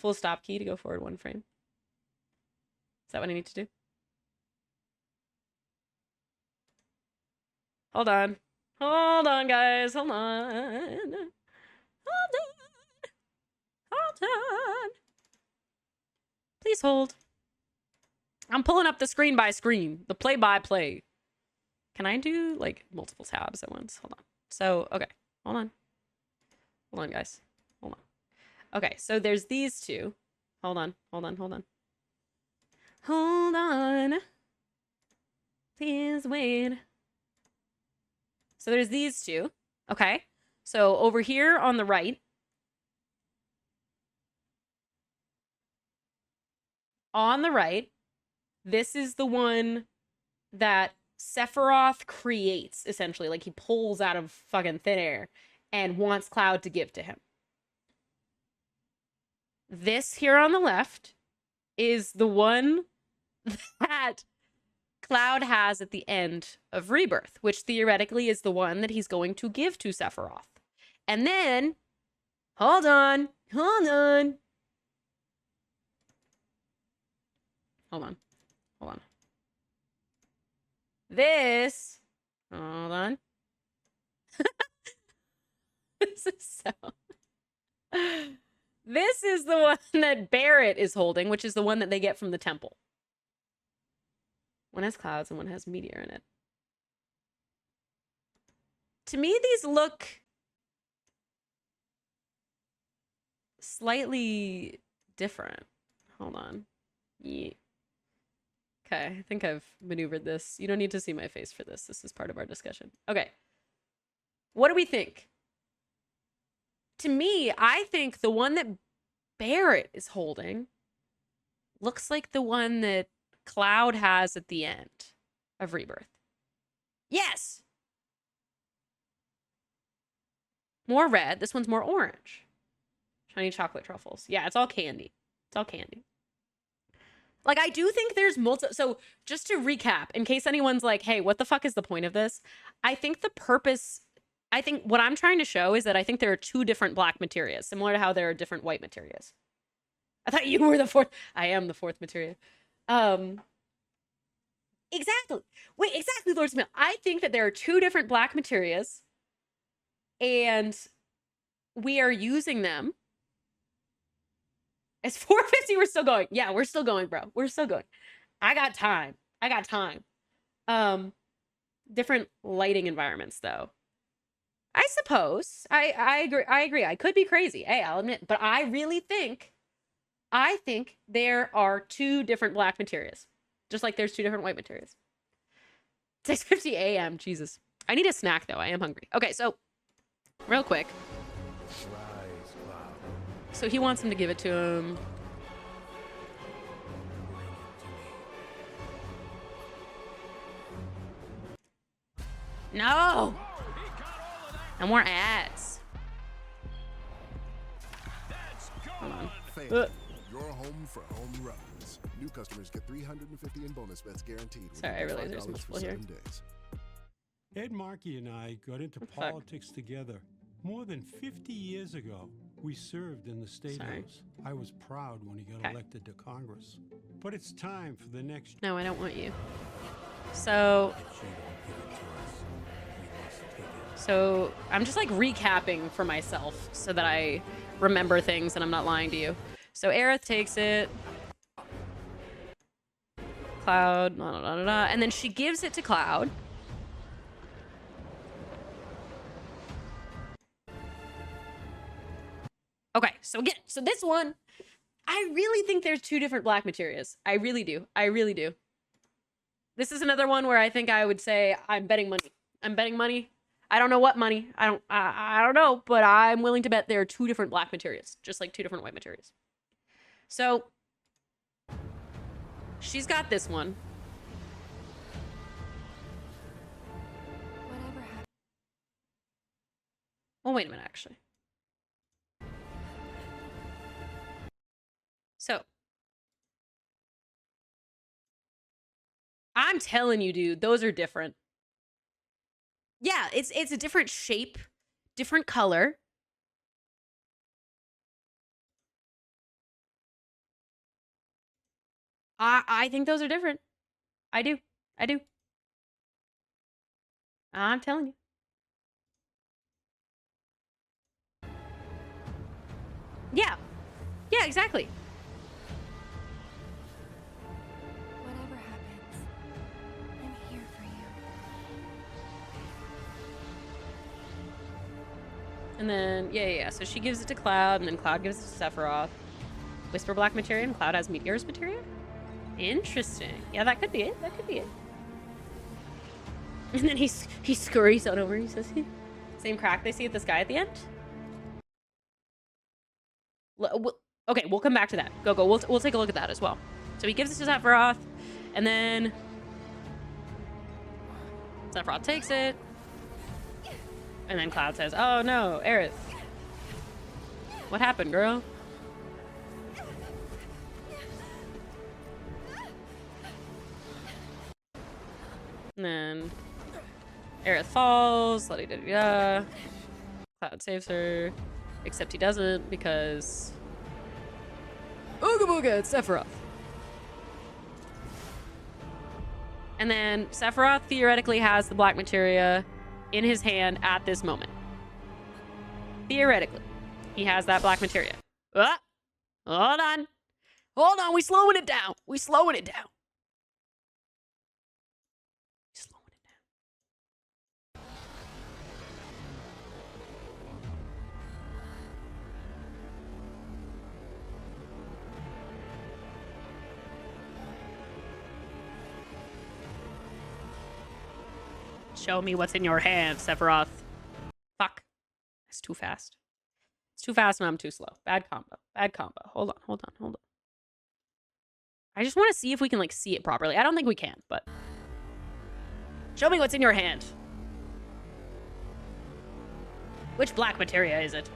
Full stop key to go forward 1 frame. Is that what I need to do? Hold on. Hold on, guys. Hold on. Hold on. Hold on. Please hold. I'm pulling up the screen by screen. The play by play. Can I do like multiple tabs at once? Hold on. So, okay. Hold on. Hold on, guys. Hold on. Okay, so there's these two. Hold on. Hold on. Please wait. So there's these two. Okay. So over here on the right. On the right, this is the one that Sephiroth creates, essentially. Like, he pulls out of fucking thin air and wants Cloud to give to him. This here on the left is the one that Cloud has at the end of Rebirth, which theoretically is the one that he's going to give to Sephiroth. And then, hold on. This, hold on. This is so... This is the one that Barrett is holding, which is the one that they get from the temple. One has clouds and one has meteor in it. To me, these look slightly different. Hold on. Yeah. Okay, I think I've maneuvered this. You don't need to see my face for this. This is part of our discussion. Okay. What do we think? To me, I think the one that Barrett is holding looks like the one that Cloud has at the end of Rebirth. Yes! More red. This one's more orange. Shiny chocolate truffles. Yeah, it's all candy. It's all candy. Like, I do think there's so just to recap, in case anyone's like, hey, what the fuck is the point of this? I think what I'm trying to show is that I think there are two different black materias, similar to how there are different white materias. I thought you were the fourth. I am the fourth materia. Exactly. Wait, exactly, Lord Smith. I think that there are two different black materias, and we are using them. It's 4:50. We're still going. Yeah, we're still going, bro. We're still going. I got time. Different lighting environments, though. I suppose. I agree. I agree. I could be crazy. Hey, I'll admit. But I really think, there are two different black materials. Just like there's two different white materials. 6:50 a.m. Jesus. I need a snack, though. I am hungry. Okay, so, real quick. Rise, cloud. So he wants him to give it to him. Bring it to me. No! No more ads. Hold on. Family, your home for home runs. New customers get 350 in bonus bets guaranteed. Sorry, I realize there's $5 multiple for here. 7 days. Ed Markey and I got into Fuck. politics together more than 50 years ago. We served in the State Sorry. House. I was proud when he got Okay. elected to Congress. But it's time for the next. No, I don't want you. So, If she don't give it to us, we must take it. so I'm just like recapping for myself so that I remember things and I'm not lying to you. So Aerith takes it. Cloud, and then she gives it to Cloud. Okay, so again, so this one, I really think there's two different black materials. I really do. I really do. This is another one where I think I would say I'm betting money. I'm betting money. I don't know what money. I don't know, but I'm willing to bet there are two different black materials, just like two different white materials. So she's got this one. Whatever happened. Well, wait a minute, actually. So I'm telling you, dude, those are different. Yeah, it's a different shape, different color. I think those are different. I do. I do. I'm telling you. Yeah. Yeah, exactly. Whatever happens, I'm here for you. And then, yeah. So she gives it to Cloud, and then Cloud gives it to Sephiroth. Whisper Black Materia, and Cloud has Meteor's Materia? Interesting. Yeah, that could be it. That could be it. And then he scurries on over. He says, same crack they see at this guy at the end? Okay, we'll come back to that. Go. We'll take a look at that as well. So he gives it to Sephiroth, and then Sephiroth takes it. And then Cloud says, oh no, Aerith. What happened, girl? And then Aerith falls, la-di-da-di-da. Cloud saves her, except he doesn't because Ooga Booga, it's Sephiroth. And then Sephiroth theoretically has the black materia in his hand at this moment. Theoretically, he has that black materia. Ah, hold on, we slowing it down. Slowing it down. Show me what's in your hand, Sephiroth. Fuck. It's too fast. It's too fast and I'm too slow. Bad combo. Hold on. I just want to see if we can, like, see it properly. I don't think we can, but... Show me what's in your hand. Which black materia is it?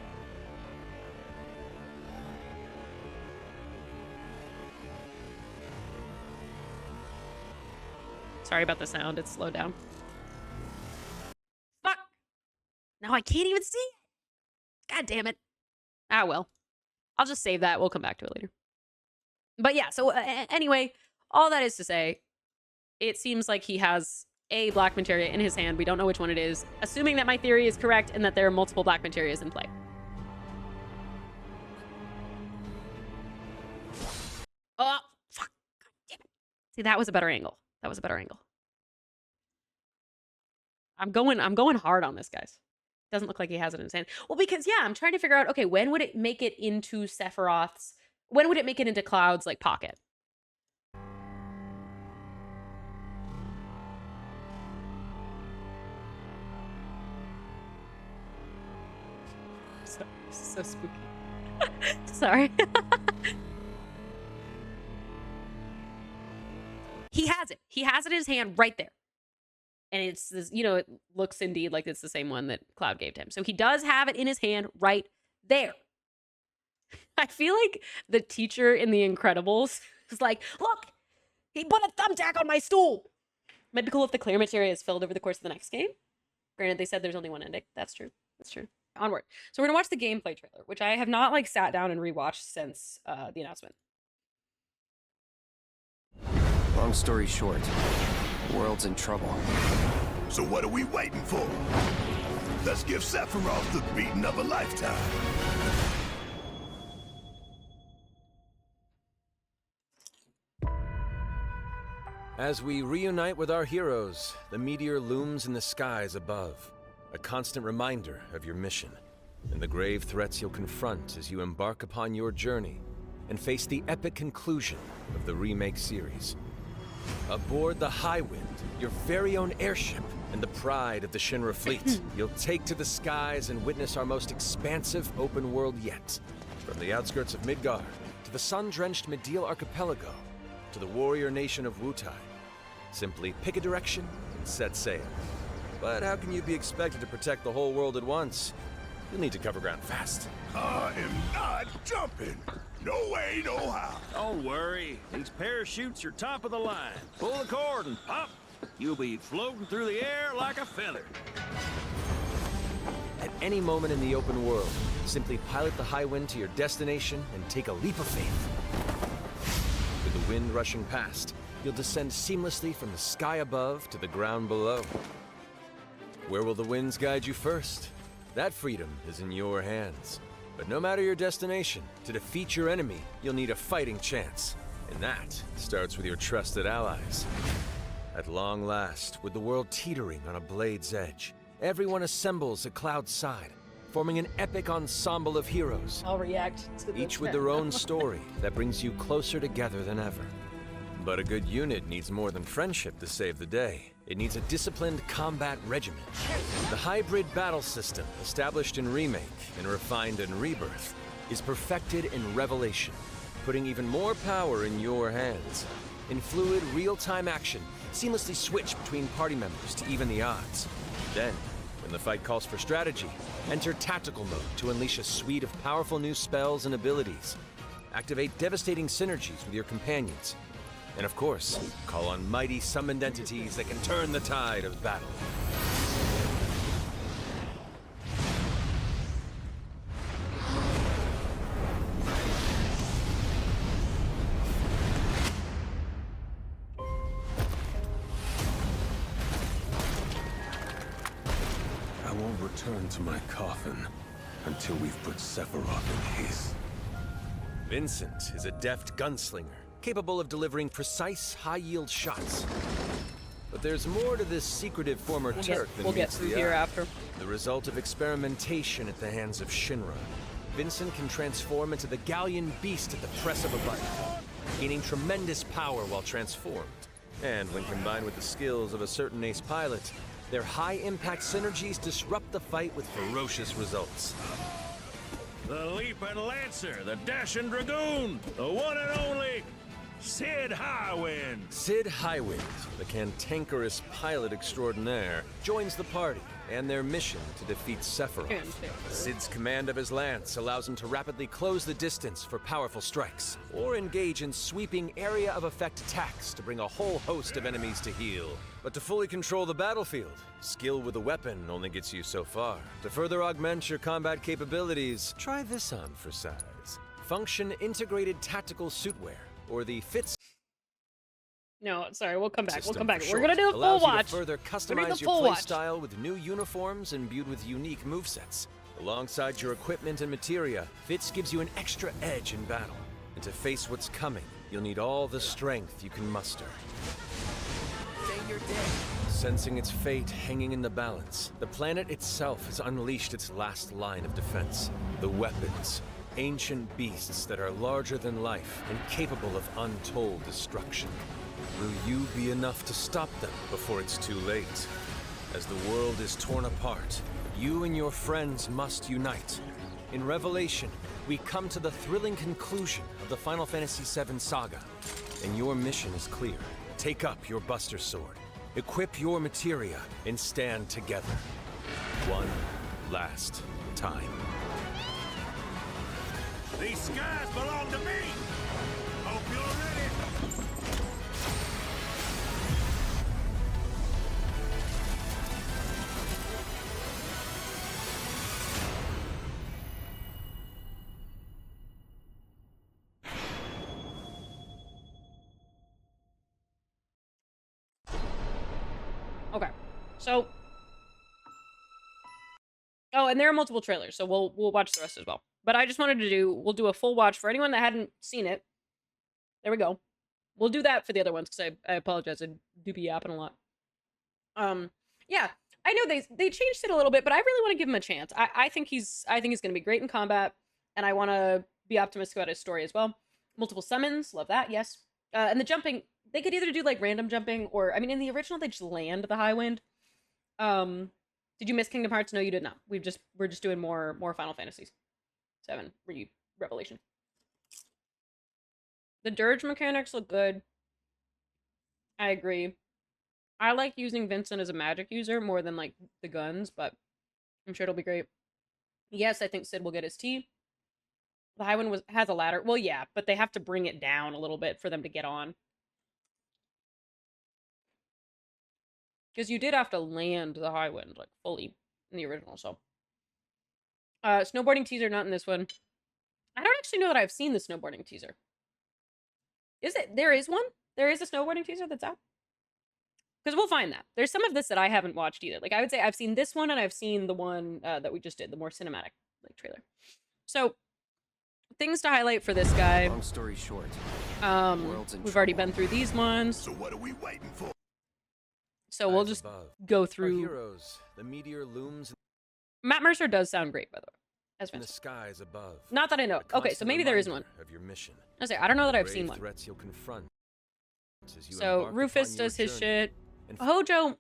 Sorry about the sound. It's slowed down. Fuck! Now I can't even see it! God damn it. Ah, well. I'll just save that. We'll come back to it later. But yeah, so anyway, all that is to say, it seems like he has a black materia in his hand. We don't know which one it is. Assuming that my theory is correct and that there are multiple black materias in play. Oh, fuck. God damn it. See, that was a better angle. I'm going hard on this, guys. Doesn't look like he has it in his hand. Well, because yeah, I'm trying to figure out, okay, when would it make it into Sephiroth's, when would it make it into Cloud's like pocket? So spooky. Sorry. He has it. He has it in his hand right there. And it's this, you know, it looks indeed like it's the same one that Cloud gave to him. So he does have it in his hand right there. I feel like the teacher in The Incredibles is like, look, he put a thumbtack on my stool. Might be cool if the clear materia is filled over the course of the next game. Granted, they said there's only one ending. That's true. That's true. Onward. So we're gonna watch the gameplay trailer, which I have not like sat down and rewatched since the announcement. Long story short, the world's in trouble. So what are we waiting for? Let's give Sephiroth the beating of a lifetime. As we reunite with our heroes, the meteor looms in the skies above, a constant reminder of your mission, and the grave threats you'll confront as you embark upon your journey and face the epic conclusion of the remake series. Aboard the Highwind, your very own airship and the pride of the Shinra fleet, you'll take to the skies and witness our most expansive open world yet. From the outskirts of Midgar, to the sun-drenched Medial Archipelago, to the warrior nation of Wutai. Simply pick a direction and set sail. But how can you be expected to protect the whole world at once? You'll need to cover ground fast. I am not jumping. No way, no how. Don't worry. These parachutes are top of the line. Pull the cord and pop. You'll be floating through the air like a feather. At any moment in the open world, simply pilot the Highwind to your destination and take a leap of faith. With the wind rushing past, you'll descend seamlessly from the sky above to the ground below. Where will the winds guide you first? That freedom is in your hands. But no matter your destination, to defeat your enemy, you'll need a fighting chance. And that starts with your trusted allies. At long last, with the world teetering on a blade's edge, everyone assembles at Cloud's side, forming an epic ensemble of heroes. I'll react to this. Each with their own story that brings you closer together than ever. But a good unit needs more than friendship to save the day. It needs a disciplined combat regiment. The hybrid battle system, established in Remake and refined in Rebirth, is perfected in Revelation, putting even more power in your hands. In fluid, real-time action, seamlessly switch between party members to even the odds. Then, when the fight calls for strategy, enter tactical mode to unleash a suite of powerful new spells and abilities. Activate devastating synergies with your companions. And of course, call on mighty summoned entities that can turn the tide of battle. I won't return to my coffin until we've put Sephiroth in his. Vincent is a deft gunslinger, capable of delivering precise, high-yield shots. But there's more to this secretive former Turk than we'll get meets through the here eye. after. The result of experimentation at the hands of Shinra. Vincent can transform into the galleon beast at the press of a button, gaining tremendous power while transformed. And when combined with the skills of a certain ace pilot, their high-impact synergies disrupt the fight with ferocious results. The Leaping Lancer, the Dashing Dragoon, the one and only Sid Highwind. Sid Highwind, the cantankerous pilot extraordinaire, joins the party and their mission to defeat Sephiroth. Sid's command of his lance allows him to rapidly close the distance for powerful strikes, or engage in sweeping area of effect attacks to bring a whole host of enemies to heel. But to fully control the battlefield, skill with a weapon only gets you so far. To further augment your combat capabilities, try this on for size. Function Integrated Tactical Suitwear, or the Fits. No, sorry, we'll come back. We'll System come back. for We're short gonna do a full allows you to watch. further We're customize doing the your full watch. playstyle with new uniforms imbued with unique movesets. Alongside your equipment and materia, Fits gives you an extra edge in battle. And to face what's coming, you'll need all the strength you can muster. Day your day. Sensing its fate hanging in the balance, the planet itself has unleashed its last line of defense. The weapons, ancient beasts that are larger than life and capable of untold destruction. Will you be enough to stop them before it's too late? As the world is torn apart, you and your friends must unite. In Revelation, we come to the thrilling conclusion of the Final Fantasy VII saga, and your mission is clear. Take up your Buster Sword, equip your materia, and stand together. One last time. These skies belong to me! Hope you're ready! Okay, so oh, and there are multiple trailers, so we'll watch the rest as well. But I just wanted to we'll do a full watch for anyone that hadn't seen it. There we go. We'll do that for the other ones because I apologize. I do be yapping a lot. Yeah, I know they changed it a little bit, but I really want to give him a chance. I think he's gonna be great in combat, and I want to be optimistic about his story as well. Multiple summons, love that. Yes, and the jumping. They could either do like random jumping or, I mean, in the original they just land the high wind. Did you miss Kingdom Hearts? No, you did not. We're just doing more Final Fantasies 7 Revelation. The dirge mechanics look good. I agree. I like using Vincent as a magic user more than like the guns, but I'm sure it'll be great. Yes, I think Sid will get his T. The high wind has a ladder. Well, yeah, but they have to bring it down a little bit for them to get on. Because you did have to land the high wind, like, fully in the original, so. Snowboarding teaser, not in this one. I don't actually know that I've seen the snowboarding teaser. Is it? There is one? There is a snowboarding teaser that's out? Because we'll find that. There's some of this that I haven't watched either. Like, I would say I've seen this one, and I've seen the one that we just did, the more cinematic, like, trailer. So, things to highlight for this guy. Long story short, we've already been through these ones. So what are we waiting for? So we'll just go through. Heroes, the meteor looms. Matt Mercer does sound great, by the way, as in the Vincent. skies above. Not that I know. Okay, so maybe there is one. Of your mission. I say I don't know that I've seen one. Threats you'll confront as you So embark Rufus upon your does his journey. shit.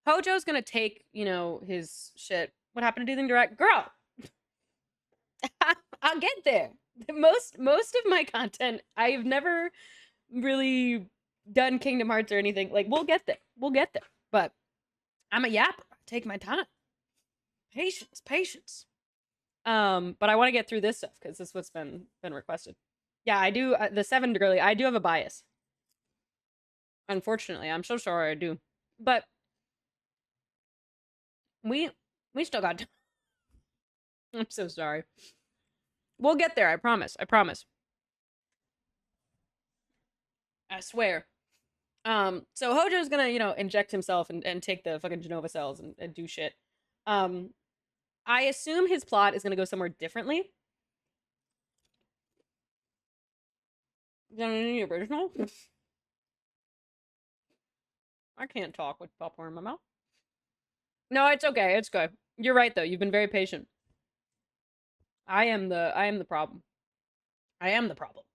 Hojo's gonna take, you know, his shit. What happened to Dealing Direct? Girl! I'll get there. Most of my content, I've never really done Kingdom Hearts or anything. Like, we'll get there. We'll get there. But I'm a yapper. I take my time. Patience. But I want to get through this stuff because this is what's been requested. Yeah, I do. The 7 girly, I do have a bias. Unfortunately, I'm so sorry I do. But we still got time. I'm so sorry. We'll get there, I promise. I promise. I swear. So Hojo's gonna, you know, inject himself and take the fucking Genova cells and do shit. I assume his plot is gonna go somewhere differently than in the original. I can't talk with popcorn in my mouth. No, it's okay. It's good. You're right, though. You've been very patient. I am the problem. I am the problem.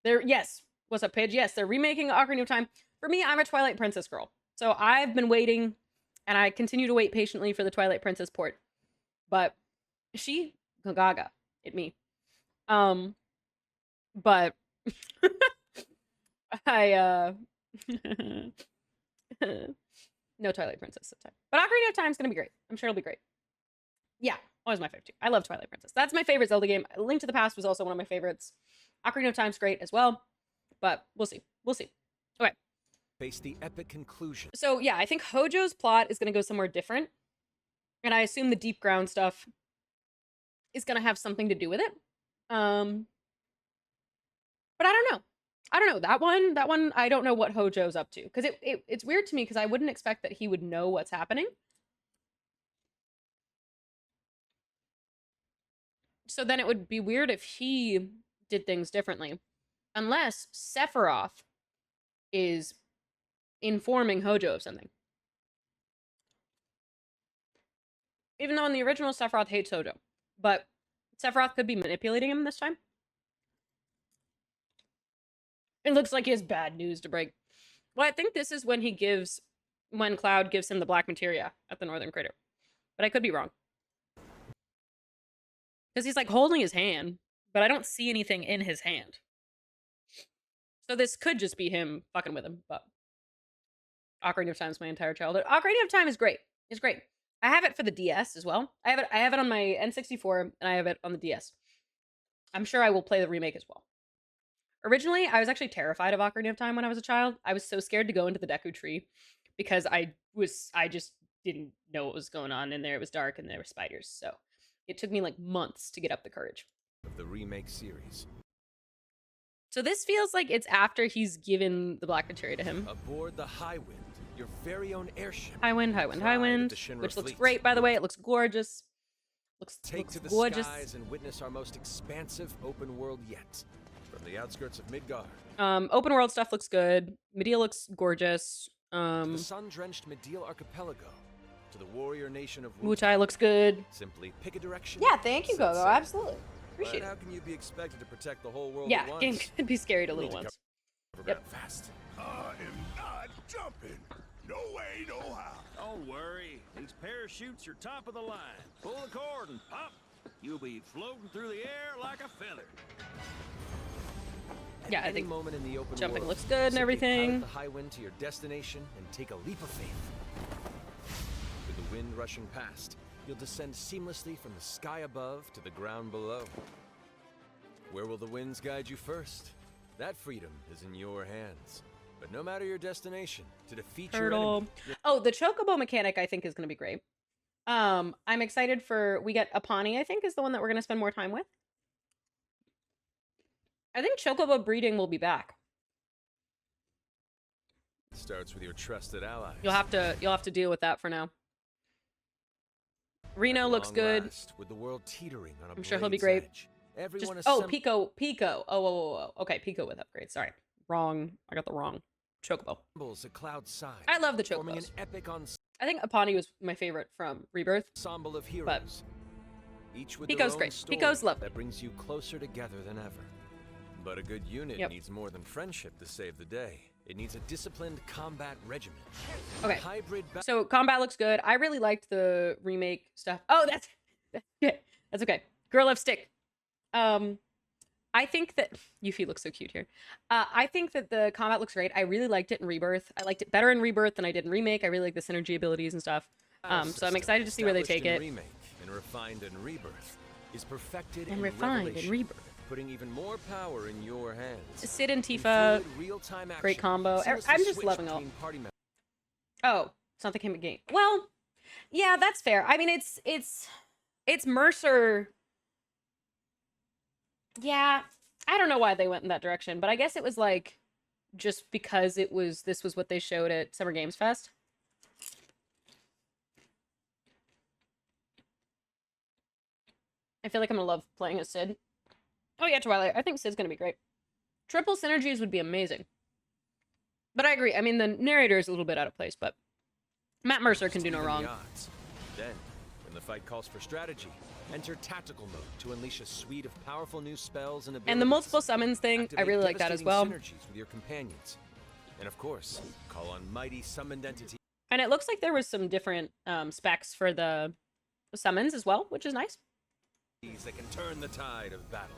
Yes. What's up, Paige? Yes, they're remaking Ocarina of Time. For me, I'm a Twilight Princess girl. So I've been waiting, and I continue to wait patiently for the Twilight Princess port. But she, Gaga, it me. But I, no Twilight Princess this time. But Ocarina of Time is going to be great. I'm sure it'll be great. Yeah, always my favorite too. I love Twilight Princess. That's my favorite Zelda game. Link to the Past was also one of my favorites. Ocarina of Time's great as well. But we'll see. We'll see. Okay. Face the epic conclusion. So yeah, I think Hojo's plot is going to go somewhere different. And I assume the deep ground stuff is going to have something to do with it. But I don't know. That one, I don't know what Hojo's up to. Because it's weird to me because I wouldn't expect that he would know what's happening. So then it would be weird if he did things differently. Unless Sephiroth is informing Hojo of something. Even though in the original, Sephiroth hates Hojo. But Sephiroth could be manipulating him this time. It looks like he has bad news to break. Well, I think this is when when Cloud gives him the black materia at the Northern Crater. But I could be wrong. Because he's like holding his hand, but I don't see anything in his hand. So this could just be him fucking with him, but Ocarina of Time is my entire childhood. Ocarina of Time is great. It's great. I have it for the DS as well. I have it on my N64 and I have it on the DS. I'm sure I will play the remake as well. Originally, I was actually terrified of Ocarina of Time when I was a child. I was so scared to go into the Deku Tree because I just didn't know what was going on in there. It was dark and there were spiders. So it took me like months to get up the courage. Of the remake series. So this feels like it's after he's given the black materia to him. Aboard the Highwind, your very own airship. Highwind, which looks great, by the way. It looks gorgeous. Looks to the gorgeous. skies and witness our most expansive open world yet. From the outskirts of Midgar. Open world stuff looks good. Medea looks gorgeous. To the sun-drenched Medial archipelago. To the warrior nation of Wutai looks good. Simply pick a direction. Yeah, thank you, Gogo. Absolutely. Appreciate but it. how can you be expected to protect the whole world Yeah, at once? game could be scary to little ones. Yep. Fast. I am not jumping. No way, no how. Don't worry. These parachutes are top of the line. Pull the cord and pop. You'll be floating through the air like a feather. Yeah, I think moment in the open jumping world, looks good and everything. Pilot the Highwind to your destination and take a leap of faith. With the wind rushing past, you'll descend seamlessly from the sky above to the ground below. Where will the winds guide you first? That freedom is in your hands. But no matter your destination, to defeat your enemy... Oh, the Chocobo mechanic I think is going to be great. I'm excited for... We get Apani, I think, is the one that we're going to spend more time with. I think Chocobo breeding will be back. Starts with your trusted allies. You'll have to deal with that for now. Reno looks good. With the world teetering on a I'm sure he'll be great. Everyone Pico. Oh. Okay, Pico with upgrades. Sorry. Wrong. I got the wrong Chocobo. A cloud side, I love the Chocobos. I think Apani was my favorite from Rebirth. Ensemble of heroes. But each with Pico's their own great. story Pico's lovely. That brings you closer together than ever. But a good unit needs more than friendship to save the day. It needs a disciplined combat regimen. Okay. So combat looks good. I really liked the remake stuff. Oh, that's okay. That's okay. Girl left stick. I think that Yuffie looks so cute here. I think that the combat looks great. I really liked it in Rebirth. I liked it better in Rebirth than I did in Remake. I really like the synergy abilities and stuff. So I'm excited to see where they take it. Remake and refined in Rebirth is perfected And in refined in Revelation, Rebirth. putting even more power in your hands. Sid and Tifa, great combo. I'm just loving all. Oh, it's not the game game. Well, yeah, that's fair. I mean, it's Mercer. Yeah, I don't know why they went in that direction, but I guess it was like just because this was what they showed at Summer Games Fest. I feel like I'm gonna love playing as Sid. Oh yeah, Twilight. I think Sid's gonna be great. Triple synergies would be amazing. But I agree. I mean, the narrator is a little bit out of place, but Matt Mercer can do no wrong. Then, when the fight calls for strategy, enter tactical mode to unleash a suite of powerful new spells and abilities. And the multiple summons thing, I really like that as well. Synergies with your companions. And of course, call on mighty summoned entities. And it looks like there was some different specs for the summons as well, which is nice. That can turn the tide of battle.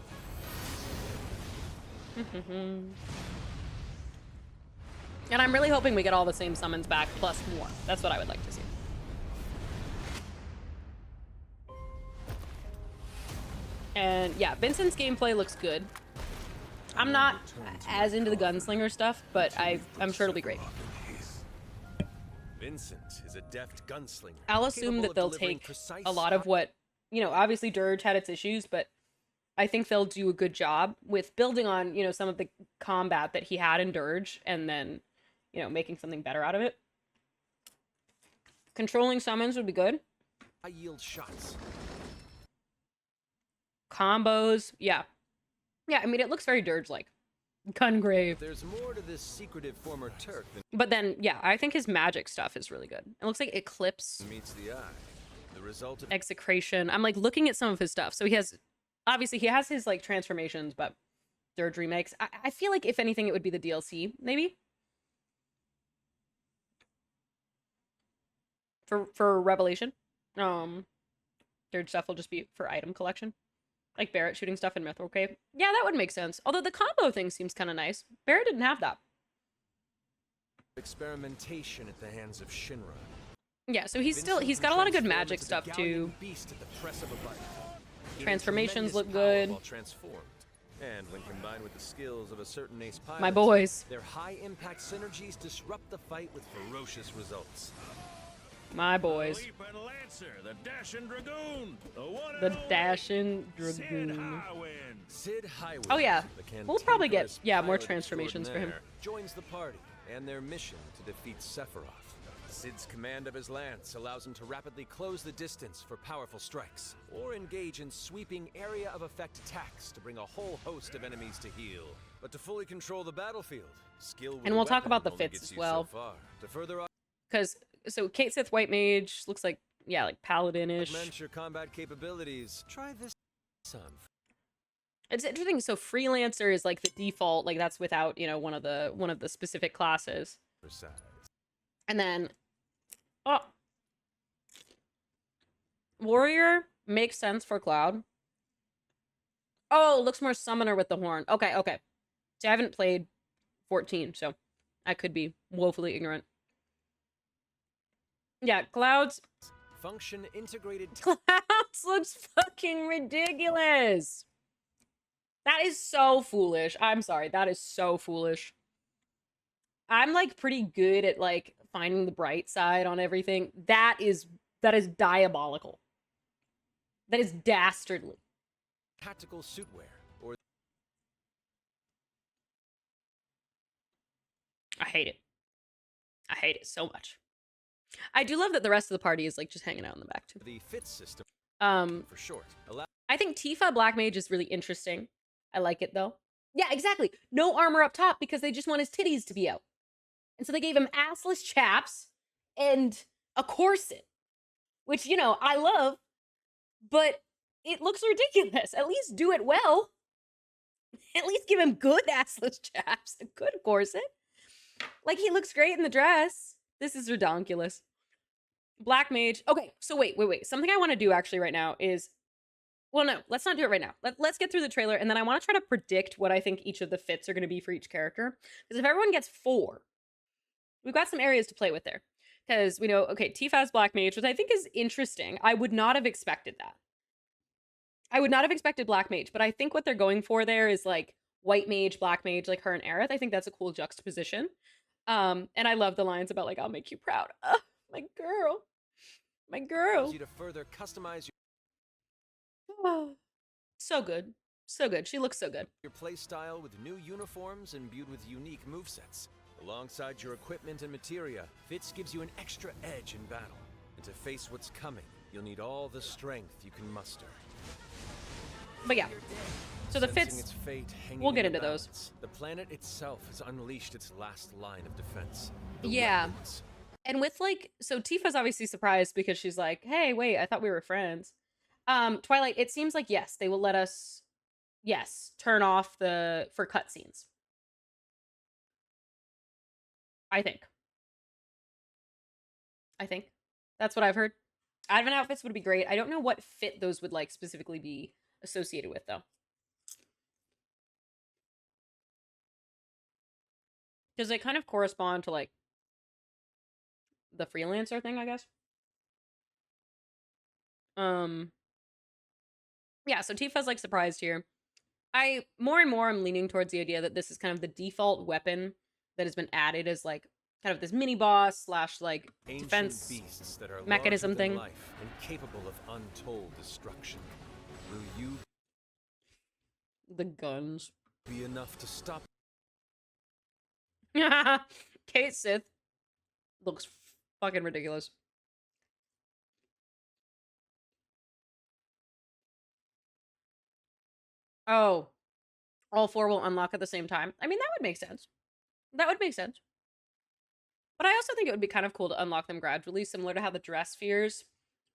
And I'm really hoping we get all the same summons back, plus more. That's what I would like to see. And yeah, Vincent's gameplay looks good. I'm not as into the gunslinger stuff, but I'm sure it'll be great. Vincent is a deft gunslinger. I'll assume that they'll take a lot of what, you know, obviously Dirge had its issues, but I think they'll do a good job with building on, you know, some of the combat that he had in Dirge and then, you know, making something better out of it. Controlling summons would be good. I yield shots. Combos, yeah. Yeah, I mean, it looks very Dirge-like. Gungrave. There's more to this secretive former Turk than But then, yeah, I think his magic stuff is really good. It looks like Eclipse, meets the eye. The result of Execration. I'm like looking at some of his stuff. So he has, obviously, he has his like transformations, but Dirge remakes. I feel like if anything, it would be the DLC, maybe. For Revelation. Dirge stuff will just be for item collection. Like Barrett shooting stuff in Mithril Cave. Yeah, that would make sense. Although the combo thing seems kind of nice. Barrett didn't have that. experimentation at the hands of Shinra. Yeah, so he's got a lot of good magic stuff too. Beast at the press of a button. Transformations look Tremendous power good. while transformed. And when combined with the skills of a certain ace pilot, My boys. their high-impact synergies disrupt the fight with ferocious results. My boys. The Leaping Lancer, the Dashing Dragoon, the one and The only Dashing Sid Dragoon. Highwind. Sid Highwind, Oh yeah, the we'll probably get cantankerous more pilot transformations for him. extraordinaire, joins the party and their mission to defeat Sephiroth. Sid's command of his lance allows him to rapidly close the distance for powerful strikes, or engage in sweeping area of effect attacks to bring a whole host of enemies to heel. But to fully control the battlefield, skill with And a we'll talk weapon about the only fits gets as you well. So far. To further Because so Kate Sith White Mage looks like, yeah, like paladin-ish. augment your combat capabilities, try this on. It's interesting. So freelancer is like the default, like that's without, you know, one of the specific classes. And then oh, warrior makes sense for Cloud. Oh, looks more summoner with the horn. Okay, okay. See, I haven't played 14, so I could be woefully ignorant. Yeah, Cloud's Function integrated Clouds looks fucking ridiculous. That is so foolish. I'm sorry. That is so foolish. I'm like pretty good at like finding the bright side on everything. That is diabolical. That is dastardly. tactical suitwear, or I hate it. I hate it so much. I do love that the rest of the party is like just hanging out in the back too. the fit system for short. I think Tifa Black Mage is really interesting. I like it though. Yeah, exactly. No armor up top because they just want his titties to be out. And so they gave him assless chaps and a corset, which, you know, I love, but it looks ridiculous. At least do it well. At least give him good assless chaps, a good corset. Like, he looks great in the dress. This is redonkulous. Black Mage. Okay, so wait. Something I want to do actually right now is, well, no, let's not do it right now. Let's get through the trailer, and then I want to try to predict what I think each of the fits are going to be for each character. Because if everyone gets 4, we've got some areas to play with there. Because we know, okay, Tifa's Black Mage, which I think is interesting. I would not have expected that. I would not have expected Black Mage, but I think what they're going for there is like White Mage, Black Mage, like her and Aerith. I think that's a cool juxtaposition. And I love the lines about like, I'll make you proud. My girl. My girl. You to further customize Oh, so good. So good. She looks so good. your playstyle with new uniforms imbued with unique movesets. Alongside your equipment and materia, Fits gives you an extra edge in battle. And to face what's coming, you'll need all the strength you can muster. But yeah. So the Sensing fits, its fate hanging we'll get in the into those. balance, the planet itself has unleashed its last line of defense. The Yeah. weapons. And with like, so Tifa's obviously surprised because she's like, hey, wait, I thought we were friends. Twilight, it seems like, yes, they will let us, yes, turn off for cutscenes. I think. That's what I've heard. Advent outfits would be great. I don't know what fit those would like specifically be associated with though. Because they kind of correspond to like the freelancer thing, I guess. Yeah, so Tifa's like surprised here. I more and more am leaning towards the idea that this is kind of the default weapon that has been added as like kind of this mini boss slash like Ancient defense beasts that are mechanism larger than thing. life and capable of untold destruction. Will you The guns. be enough to stop? Kate Sith looks fucking ridiculous. Oh. all 4 will unlock at the same time. I mean, that would make sense. That would make sense. But I also think it would be kind of cool to unlock them gradually, similar to how the dress spheres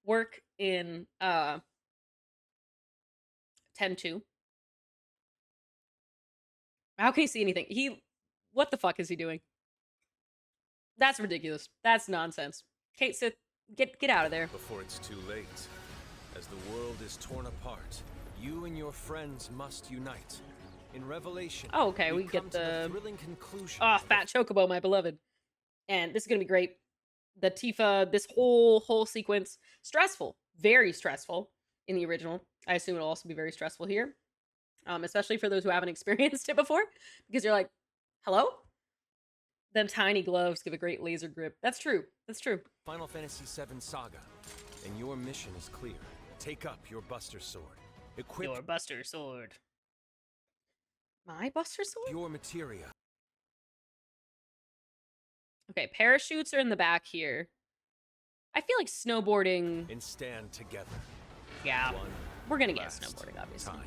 work in 10-2. How can he see anything? What the fuck is he doing? That's ridiculous. That's nonsense. Kate Sith, get out of there. Before it's too late, as the world is torn apart, you and your friends must unite. In Revelation, Oh, okay, we get the thrilling conclusion. Fat Chocobo, my beloved. And this is gonna be great. The Tifa, this whole sequence, stressful, very stressful in the original. I assume it'll also be very stressful here, especially for those who haven't experienced it before, because you're like, hello? Them tiny gloves give a great laser grip. That's true. That's true. Final Fantasy VII Saga, and your mission is clear. Take up your Buster Sword. Equip Your Buster Sword. My Buster Sword? your materia. Okay, parachutes are in the back here. I feel like snowboarding. And stand together. Yeah, One we're gonna get last snowboarding, obviously. time.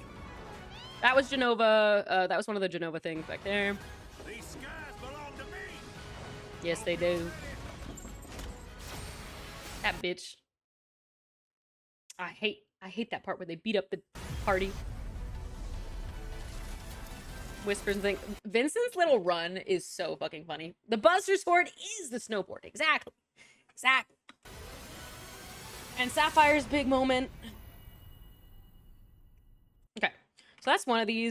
That was Genova. That was one of the Genova things back there. These skies belong to me. Yes, they do. That bitch. I hate that part where they beat up the party. Whispers and things. Vincent's little run is so fucking funny. The Buster Sword is the snowboard. Exactly. Exactly. And Sapphire's big moment. Okay. So that's one of these.